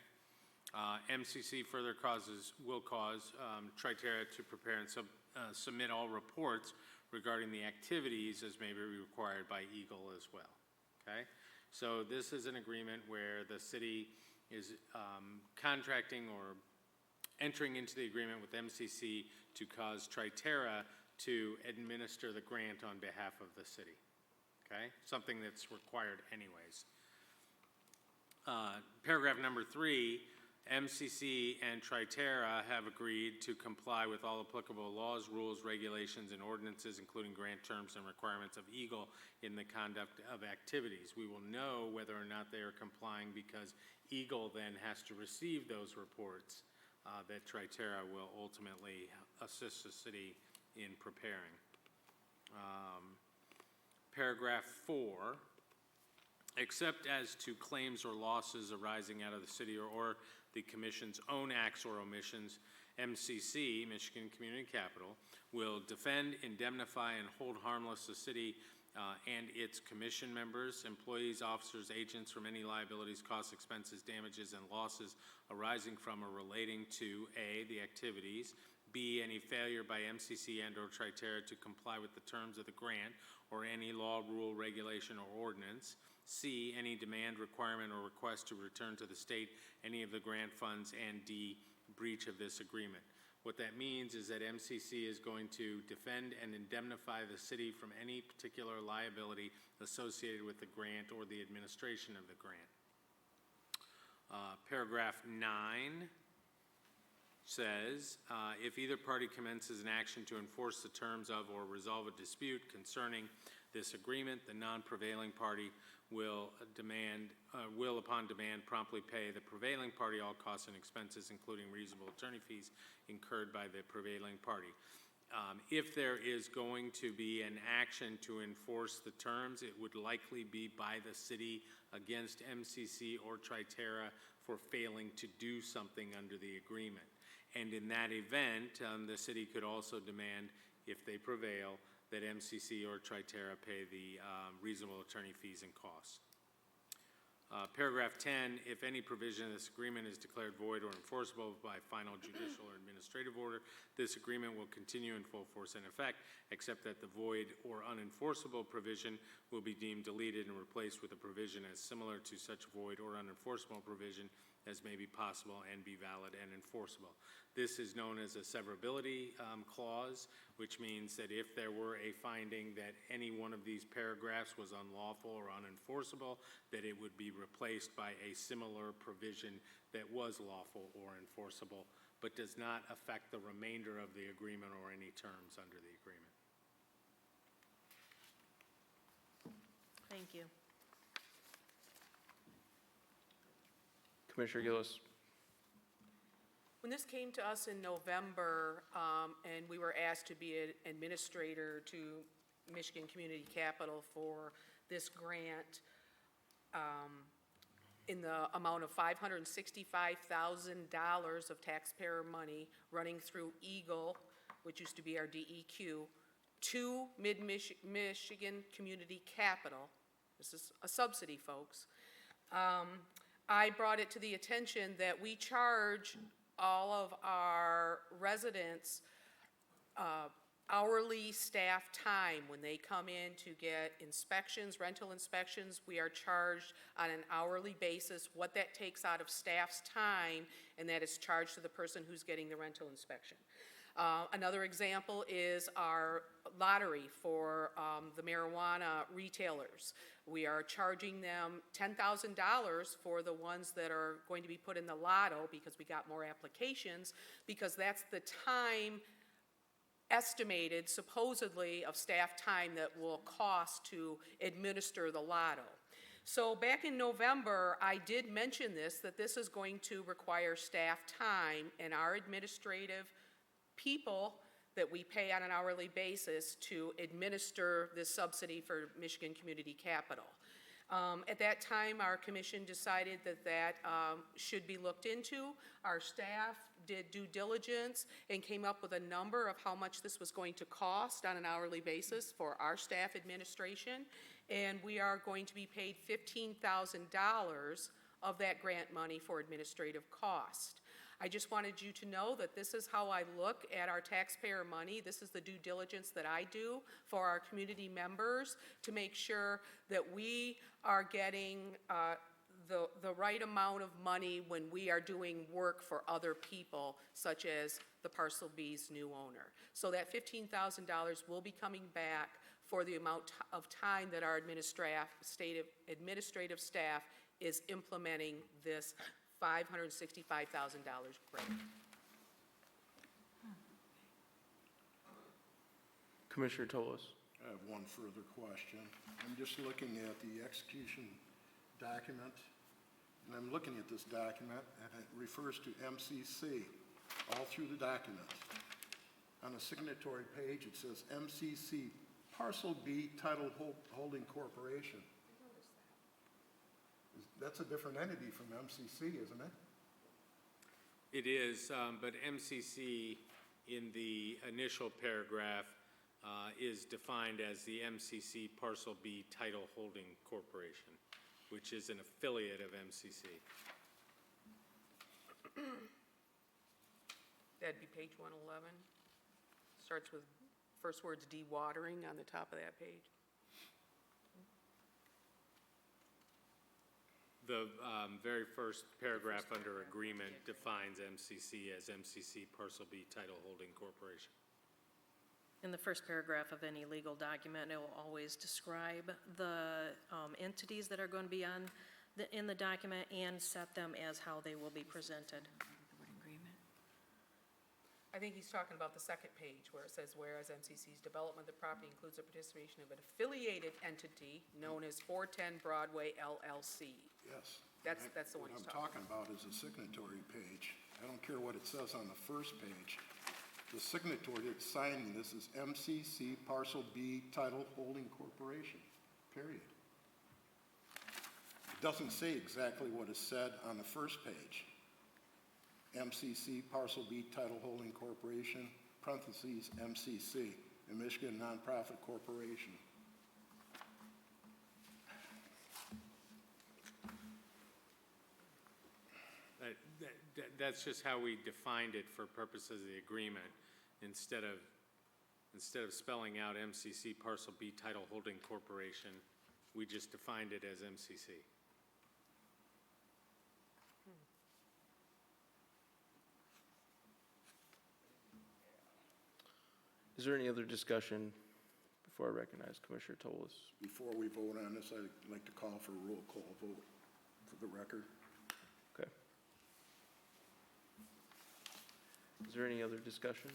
MCC further will cause Triterra to prepare and submit all reports regarding the activities as may be required by EGLE as well. Okay? So this is an agreement where the city is contracting or entering into the agreement with MCC to cause Triterra to administer the grant on behalf of the city. Okay? Something that's required anyways. Paragraph number 3, MCC and Triterra have agreed to comply with all applicable laws, rules, regulations, and ordinances, including grant terms and requirements of EGLE in the conduct of activities. We will know whether or not they are complying because EGLE then has to receive those reports that Triterra will ultimately assist the city in preparing. Paragraph 4, except as to claims or losses arising out of the city or the Commission's own acts or omissions, MCC, Michigan Community Capital, will defend, indemnify, and hold harmless the city and its commission members, employees, officers, agents from any liabilities, costs, expenses, damages, and losses arising from or relating to A, the activities, B, any failure by MCC and or Triterra to comply with the terms of the grant or any law, rule, regulation, or ordinance, C, any demand, requirement, or request to return to the state any of the grant funds, and D, breach of this agreement. What that means is that MCC is going to defend and indemnify the city from any particular liability associated with the grant or the administration of the grant. Paragraph 9 says, if either party commences an action to enforce the terms of or resolve a dispute concerning this agreement, the non-prevailing party will upon demand promptly pay the prevailing party all costs and expenses, including reasonable attorney fees incurred by the prevailing party. If there is going to be an action to enforce the terms, it would likely be by the city against MCC or Triterra for failing to do something under the agreement. And in that event, the city could also demand, if they prevail, that MCC or Triterra pay the reasonable attorney fees and costs. Paragraph 10, if any provision of this agreement is declared void or enforceable by final judicial or administrative order, this agreement will continue in full force and effect, except that the void or unenforceable provision will be deemed deleted and replaced with a provision as similar to such void or unenforceable provision as may be possible and be valid and enforceable. This is known as a severability clause, which means that if there were a finding that any one of these paragraphs was unlawful or unenforceable, that it would be replaced by a similar provision that was lawful or enforceable, but does not affect the remainder of the agreement or any terms under the agreement. Thank you. Commissioner Gillis. When this came to us in November, and we were asked to be an administrator to Michigan Community Capital for this grant, in the amount of $565,000 of taxpayer money running through EGLE, which used to be our DEQ, to Mid-Michigan Community Capital. This is a subsidy, folks. I brought it to the attention that we charge all of our residents hourly staff time when they come in to get inspections, rental inspections. We are charged on an hourly basis what that takes out of staff's time, and that is charged to the person who's getting the rental inspection. Another example is our lottery for the marijuana retailers. We are charging them $10,000 for the ones that are going to be put in the lotto because we got more applications, because that's the time estimated supposedly of staff time that will cost to administer the lotto. So back in November, I did mention this, that this is going to require staff time and our administrative people that we pay on an hourly basis to administer this subsidy for Michigan Community Capital. At that time, our commission decided that that should be looked into. Our staff did due diligence and came up with a number of how much this was going to cost on an hourly basis for our staff administration. And we are going to be paid $15,000 of that grant money for administrative cost. I just wanted you to know that this is how I look at our taxpayer money. This is the due diligence that I do for our community members to make sure that we are getting the right amount of money when we are doing work for other people, such as the Parcel B's new owner. So that $15,000 will be coming back for the amount of time that our administrative staff is implementing this $565,000 grant. Commissioner Tolos. I have one further question. I'm just looking at the execution document, and I'm looking at this document, and it refers to MCC all through the document. On the signatory page, it says MCC Parcel B Title Holding Corporation. That's a different entity from MCC, isn't it? It is, but MCC in the initial paragraph is defined as the MCC Parcel B Title Holding Corporation, which is an affiliate of MCC. That'd be page 111. Starts with first words dewatering on the top of that page. The very first paragraph under agreement defines MCC as MCC Parcel B Title Holding Corporation. In the first paragraph of any legal document, it will always describe the entities that are going to be in the document and set them as how they will be presented. I think he's talking about the second page where it says, whereas MCC's development of the property includes the participation of an affiliated entity known as 410 Broadway LLC. Yes. That's the one he's What I'm talking about is the signatory page. I don't care what it says on the first page. The signatory that's signing this is MCC Parcel B Title Holding Corporation, period. It doesn't say exactly what is said on the first page. MCC Parcel B Title Holding Corporation, parentheses MCC, a Michigan nonprofit corporation. That's just how we defined it for purposes of the agreement. Instead of spelling out MCC Parcel B Title Holding Corporation, we just defined it as MCC. Is there any other discussion before I recognize Commissioner Tolos? Before we vote on this, I'd like to call for a roll call vote for the record. Okay. Is there any other discussion?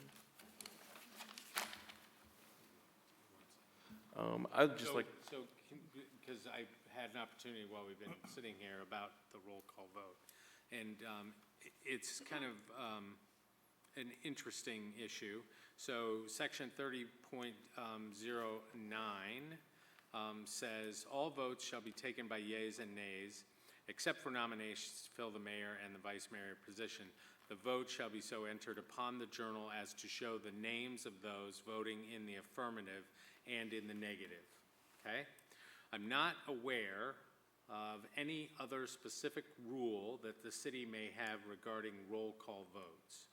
I'd just like. So, because I've had an opportunity while we've been sitting here about the roll call vote, and it's kind of an interesting issue. So section 30.09 says, all votes shall be taken by yeas and nays, except for nominations to fill the mayor and the vice mayor position. The vote shall be so entered upon the journal as to show the names of those voting in the affirmative and in the negative, okay? I'm not aware of any other specific rule that the city may have regarding roll call votes.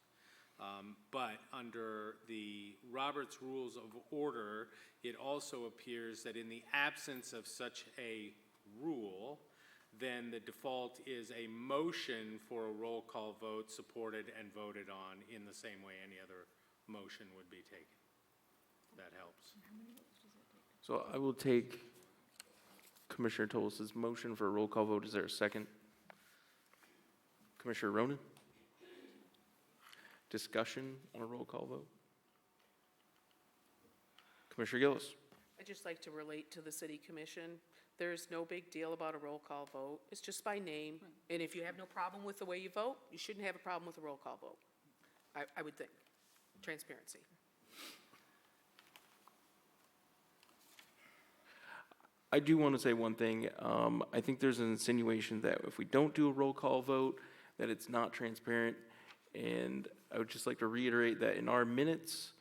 But under the Roberts Rules of Order, it also appears that in the absence of such a rule, then the default is a motion for a roll call vote supported and voted on in the same way any other motion would be taken. That helps. So I will take Commissioner Tolus's motion for a roll call vote. Is there a second? Commissioner Ronan? Discussion on a roll call vote? Commissioner Gillis? I'd just like to relate to the city commission. There's no big deal about a roll call vote. It's just by name. And if you have no problem with the way you vote, you shouldn't have a problem with a roll call vote. I would think. Transparency. I do want to say one thing. I think there's an insinuation that if we don't do a roll call vote, that it's not transparent. And I would just like to reiterate that in our minutes,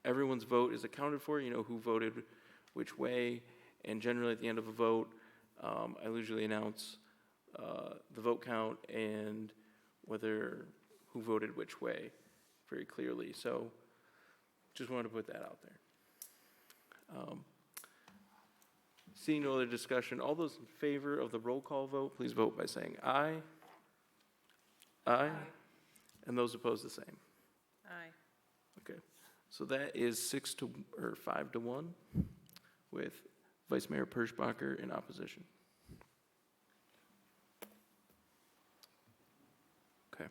everyone's vote is accounted for. You know who voted which way. And generally at the end of a vote, I usually announce the vote count and who voted which way very clearly. So just wanted to put that out there. Seeing no other discussion, all those in favor of the roll call vote, please vote by saying aye. Aye. And those opposed, the same. Aye. Okay. So that is 5-1 with Vice Mayor Perschbacher in opposition. Okay.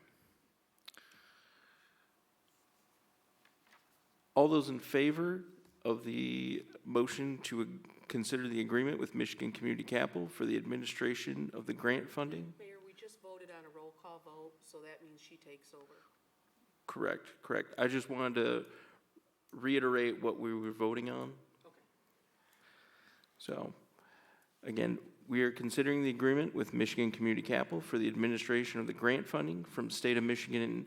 All those in favor of the motion to consider the agreement with Michigan Community Capital for the administration of the grant funding? Mayor, we just voted on a roll call vote, so that means she takes over. Correct. I just wanted to reiterate what we were voting on. Okay. So, again, we are considering the agreement with Michigan Community Capital for the administration of the grant funding from State of Michigan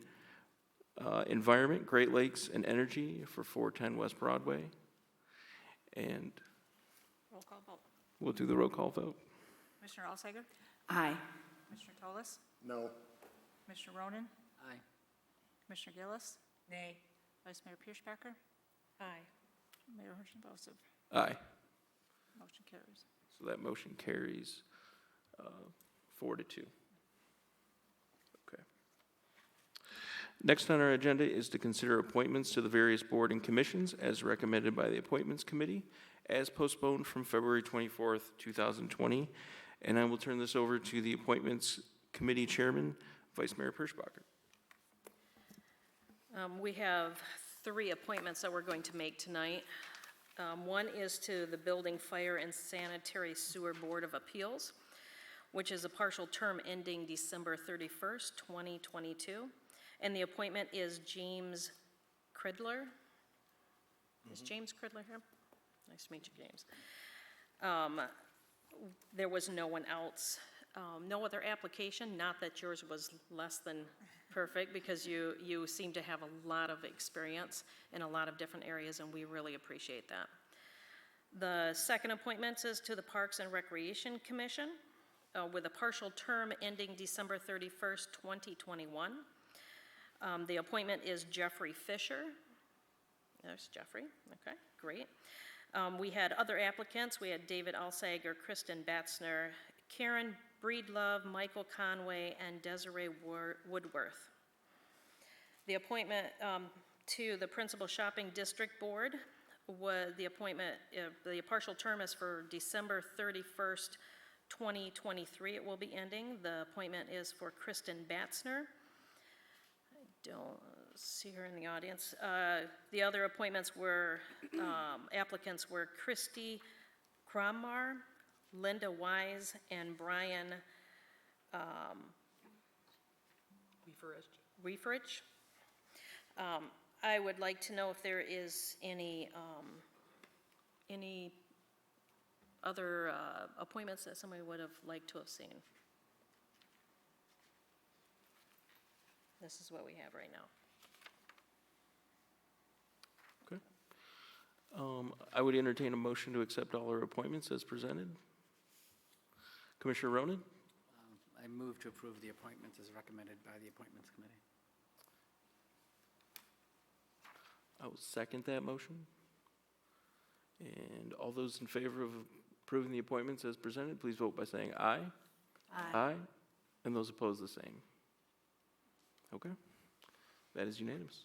Environment, Great Lakes, and Energy for 410 West Broadway. And Roll call vote. we'll do the roll call vote. Commissioner Alsager? Aye. Commissioner Tolas? No. Commissioner Ronan? Aye. Commissioner Gillis? Nay. Vice Mayor Pierschbacher? Aye. Mayor Hirschenbosser? Aye. Motion carries. So that motion carries 4-2. Okay. Next on our agenda is to consider appointments to the various board and commissions as recommended by the Appointments Committee, as postponed from February 24th, 2020. And I will turn this over to the Appointments Committee Chairman, Vice Mayor Perschbacher. We have 3 appointments that we're going to make tonight. One is to the Building, Fire, and Sanitary Sewer Board of Appeals, which is a partial term ending December 31st, 2022. And the appointment is James Cridler. Is James Cridler here? Nice to meet you, James. There was no one else, no other application, not that yours was less than perfect, because you seem to have a lot of experience in a lot of different areas, and we really appreciate that. The second appointment is to the Parks and Recreation Commission, with a partial term ending December 31st, 2021. The appointment is Jeffrey Fisher. There's Jeffrey, okay, great. We had other applicants. We had David Alsager, Kristen Batzner, Karen Breedlove, Michael Conway, and Desiree Woodworth. The appointment to the Principal Shopping District Board was the appointment, the partial term is for December 31st, 2023. It will be ending. The appointment is for Kristen Batzner. I don't see her in the audience. The other appointments were, applicants were Christy Kramar, Linda Wise, and Brian Reefrich. I would like to know if there is any other appointments that somebody would have liked to have seen. This is what we have right now. I would entertain a motion to accept all our appointments as presented. Commissioner Ronan? I move to approve the appointments as recommended by the Appointments Committee. I will second that motion. And all those in favor of approving the appointments as presented, please vote by saying aye. Aye. And those opposed, the same. Okay. That is unanimous.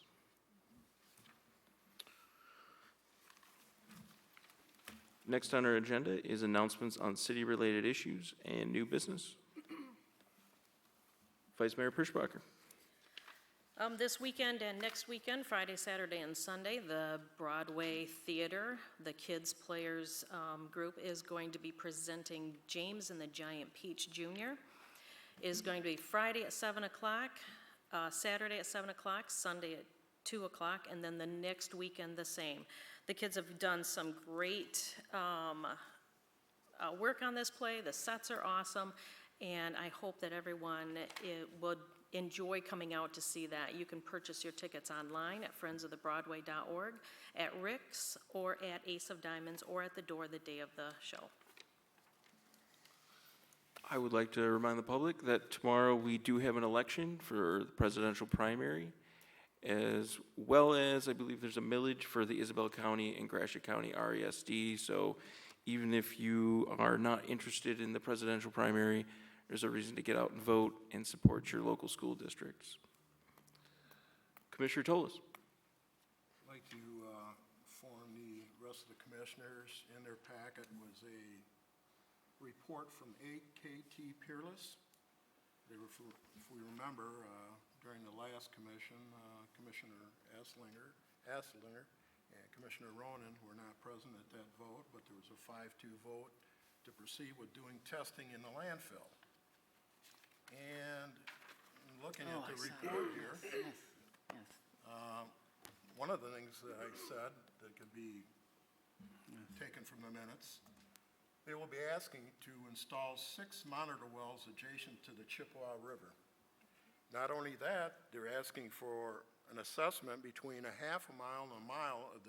Next on our agenda is announcements on city-related issues and new business. Vice Mayor Perschbacher. This weekend and next weekend, Friday, Saturday, and Sunday, the Broadway Theater, the Kids Players group, is going to be presenting James and the Giant Peach Jr. Is going to be Friday at 7 o'clock, Saturday at 7 o'clock, Sunday at 2 o'clock, and then the next weekend the same. The kids have done some great work on this play. The sets are awesome, and I hope that everyone would enjoy coming out to see that. You can purchase your tickets online at friendsofthebroadway.org, at Rick's, or at Ace of Diamonds, or at the door the day of the show. I would like to remind the public that tomorrow we do have an election for the presidential primary, as well as I believe there's a millage for the Isabel County and Gratiot County RESD. So even if you are not interested in the presidential primary, there's a reason to get out and vote and support your local school districts. Commissioner Toles. I'd like to inform the rest of the commissioners, in their packet was a report from AKT Peerless. They were, if we remember, during the last commission, Commissioner Esslinger and Commissioner Ronan were not present at that vote, but there was a 5-2 vote to proceed with doing testing in the landfill. And looking at the report here, one of the things that I said that could be taken from the minutes, they will be asking to install 6 monitor wells adjacent to the Chippewa River. Not only that, they're asking for an assessment between a half a mile and a mile of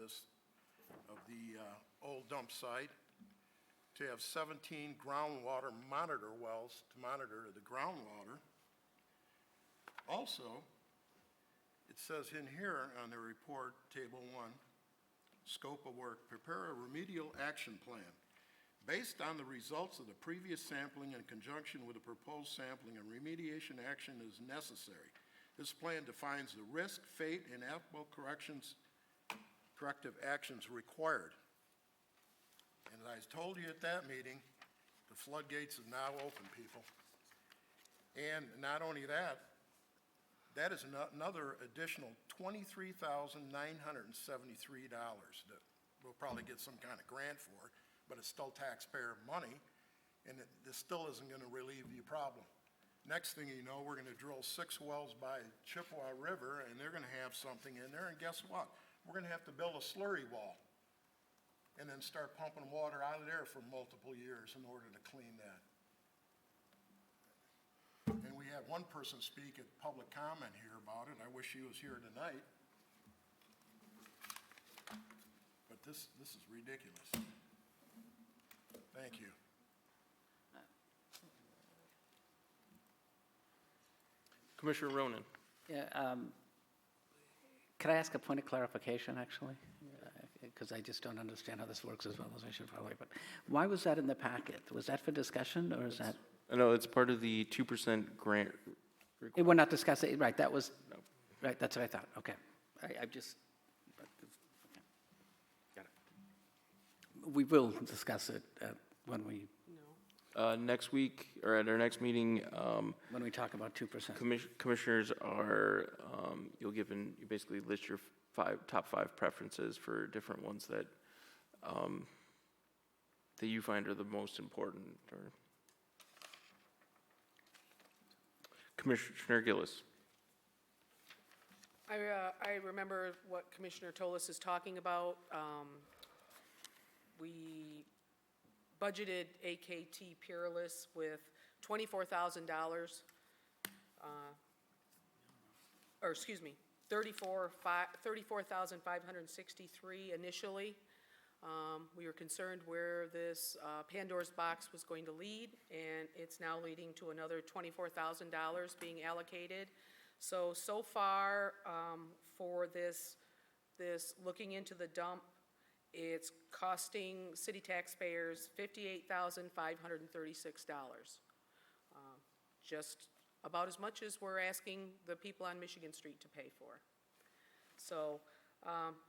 the old dump site to have 17 groundwater monitor wells to monitor the groundwater. Also, it says in here on the report, table 1, scope of work, prepare a remedial action plan. Based on the results of the previous sampling in conjunction with the proposed sampling, and remediation action is necessary. This plan defines the risk, fate, and applicable corrective actions required. And as I told you at that meeting, the floodgates are now open, people. And not only that, that is another additional $23,973 that we'll probably get some kind of grant for, but it's still taxpayer money, and this still isn't going to relieve the problem. Next thing you know, we're going to drill 6 wells by Chippewa River, and they're going to have something in there, and guess what? We're going to have to build a slurry wall and then start pumping water out of there for multiple years in order to clean that. And we had one person speak at public comment here about it. I wish he was here tonight. But this is ridiculous. Thank you. Commissioner Ronan. Yeah, could I ask a point of clarification, actually? Because I just don't understand how this works as well as I should probably, but why was that in the packet? Was that for discussion, or is that? No, it's part of the 2% grant. We're not discussing, right, that was, right, that's what I thought, okay. I just, okay. Got it. We will discuss it when we, Next week, or at our next meeting, when we talk about 2%. commissioners are, you basically list your top five preferences for different ones that, that you find are the most important. Or Commissioner Gillis. I remember what Commissioner Toles is talking about. We budgeted AKT Peerless with $24,000, or excuse me, $34,563 initially. We were concerned where this Pandora's box was going to lead, and it's now leading to another $24,000 being allocated. So far, for this looking into the dump, it's costing city taxpayers $58,536. Just about as much as we're asking the people on Michigan Street to pay for. So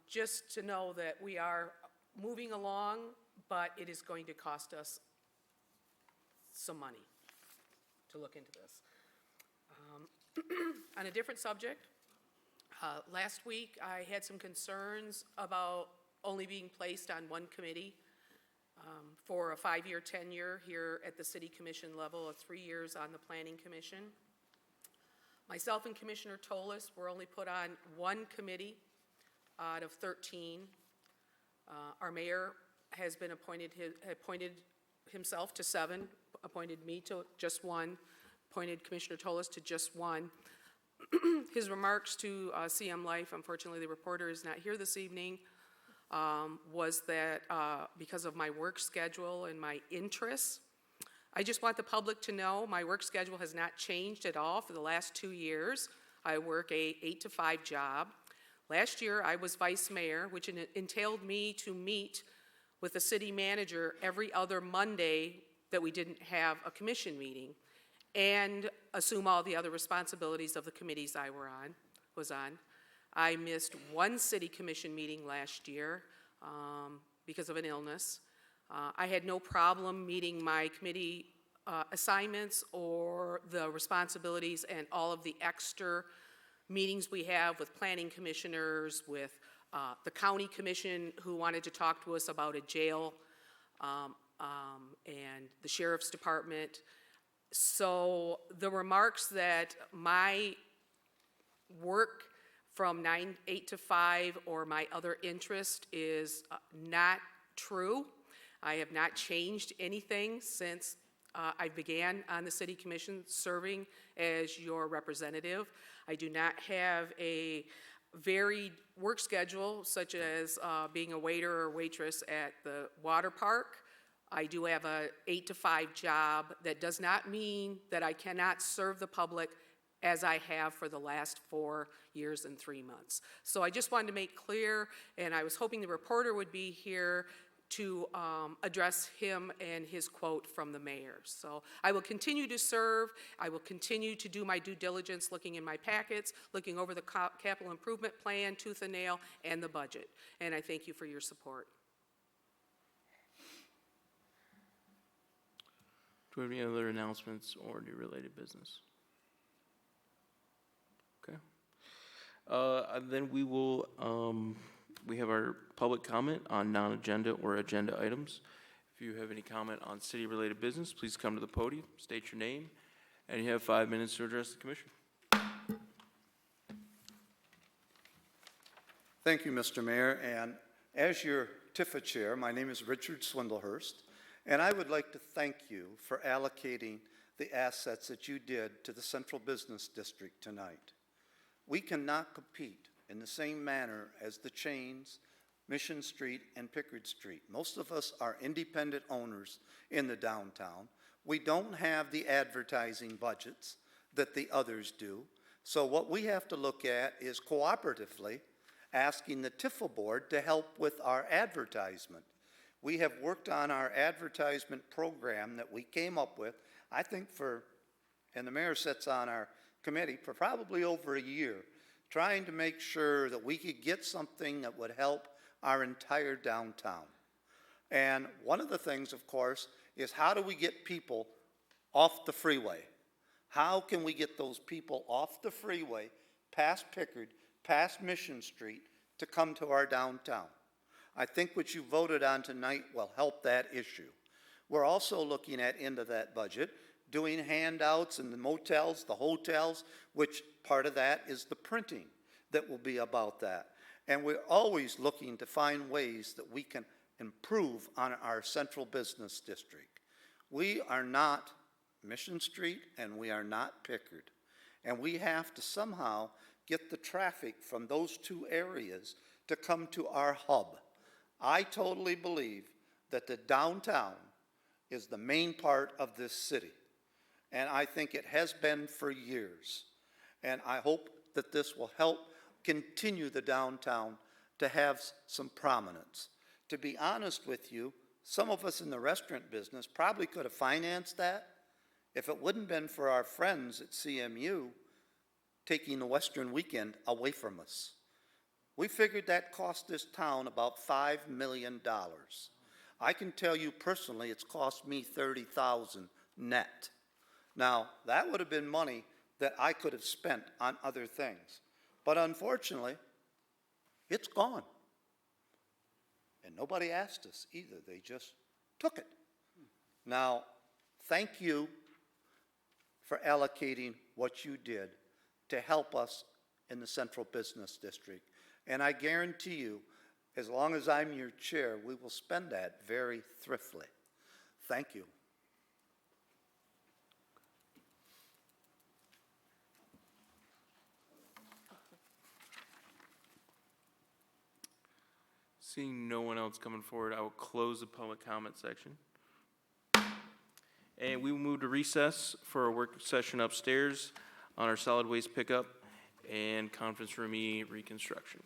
just to know that we are moving along, but it is going to cost us some money to look into this. On a different subject, last week I had some concerns about only being placed on one committee for a 5-year tenure here at the City Commission level, of 3 years on the Planning Commission. Myself and Commissioner Tolis were only put on one committee out of 13. Our mayor has been appointed himself to 7, appointed me to just 1, appointed Commissioner Tolis to just 1. His remarks to CM Life, unfortunately the reporter is not here this evening, was that because of my work schedule and my interests, I just want the public to know my work schedule has not changed at all for the last 2 years. I work a 8 to 5 job. Last year I was vice mayor, which entailed me to meet with the city manager every other Monday that we didn't have a commission meeting, and assume all the other responsibilities of the committees I was on. I missed 1 city commission meeting last year because of an illness. I had no problem meeting my committee assignments or the responsibilities and all of the extra meetings we have with planning commissioners, with the county commission who wanted to talk to us about a jail, and the sheriff's department. So the remarks that my work from 8 to 5 or my other interest is not true. I have not changed anything since I began on the City Commission serving as your representative. I do not have a varied work schedule, such as being a waiter or waitress at the water park. I do have a 8 to 5 job. That does not mean that I cannot serve the public as I have for the last 4 years and 3 months. So I just wanted to make clear, and I was hoping the reporter would be here to address him and his quote from the mayor. So I will continue to serve. I will continue to do my due diligence, looking in my packets, looking over the capital improvement plan, tooth and nail, and the budget. And I thank you for your support. Do we have any other announcements or new related business? Okay. Then we will, we have our public comment on non-agenda or agenda items. If you have any comment on city-related business, please come to the podium, state your name, and you have 5 minutes to address the commission. Thank you, Mr. Mayor, and as your TIFA chair, my name is Richard Swindlehurst, and I would like to thank you for allocating the assets that you did to the Central Business District tonight. We cannot compete in the same manner as the chains, Mission Street and Pickard Street. Most of us are independent owners in the downtown. We don't have the advertising budgets that the others do. So what we have to look at is cooperatively asking the TIFA board to help with our advertisement. We have worked on our advertisement program that we came up with, I think and the mayor sits on our committee, for probably over a year, trying to make sure that we could get something that would help our entire downtown. And one of the things, of course, is how do we get people off the freeway? How can we get those people off the freeway, past Pickard, past Mission Street, to come to our downtown? I think what you voted on tonight will help that issue. We're also looking at, into that budget, doing handouts in the motels, the hotels, which part of that is the printing that will be about that. And we're always looking to find ways that we can improve on our Central Business District. We are not Mission Street and we are not Pickard. And we have to somehow get the traffic from those 2 areas to come to our hub. I totally believe that the downtown is the main part of this city. And I think it has been for years. And I hope that this will help continue the downtown to have some prominence. To be honest with you, some of us in the restaurant business probably could have financed that if it wouldn't been for our friends at CMU taking the Western Weekend away from us. We figured that cost this town about $5 million. I can tell you personally, it's cost me $30,000 net. Now, that would have been money that I could have spent on other things. But unfortunately, it's gone. And nobody asked us either. They just took it. Now, thank you for allocating what you did to help us in the Central Business District. And I guarantee you, as long as I'm your chair, we will spend that very thriftily. Thank you. Seeing no one else coming forward, I will close the public comment section. And we will move to recess for a work session upstairs on our solid waste pickup and conference room E reconstruction.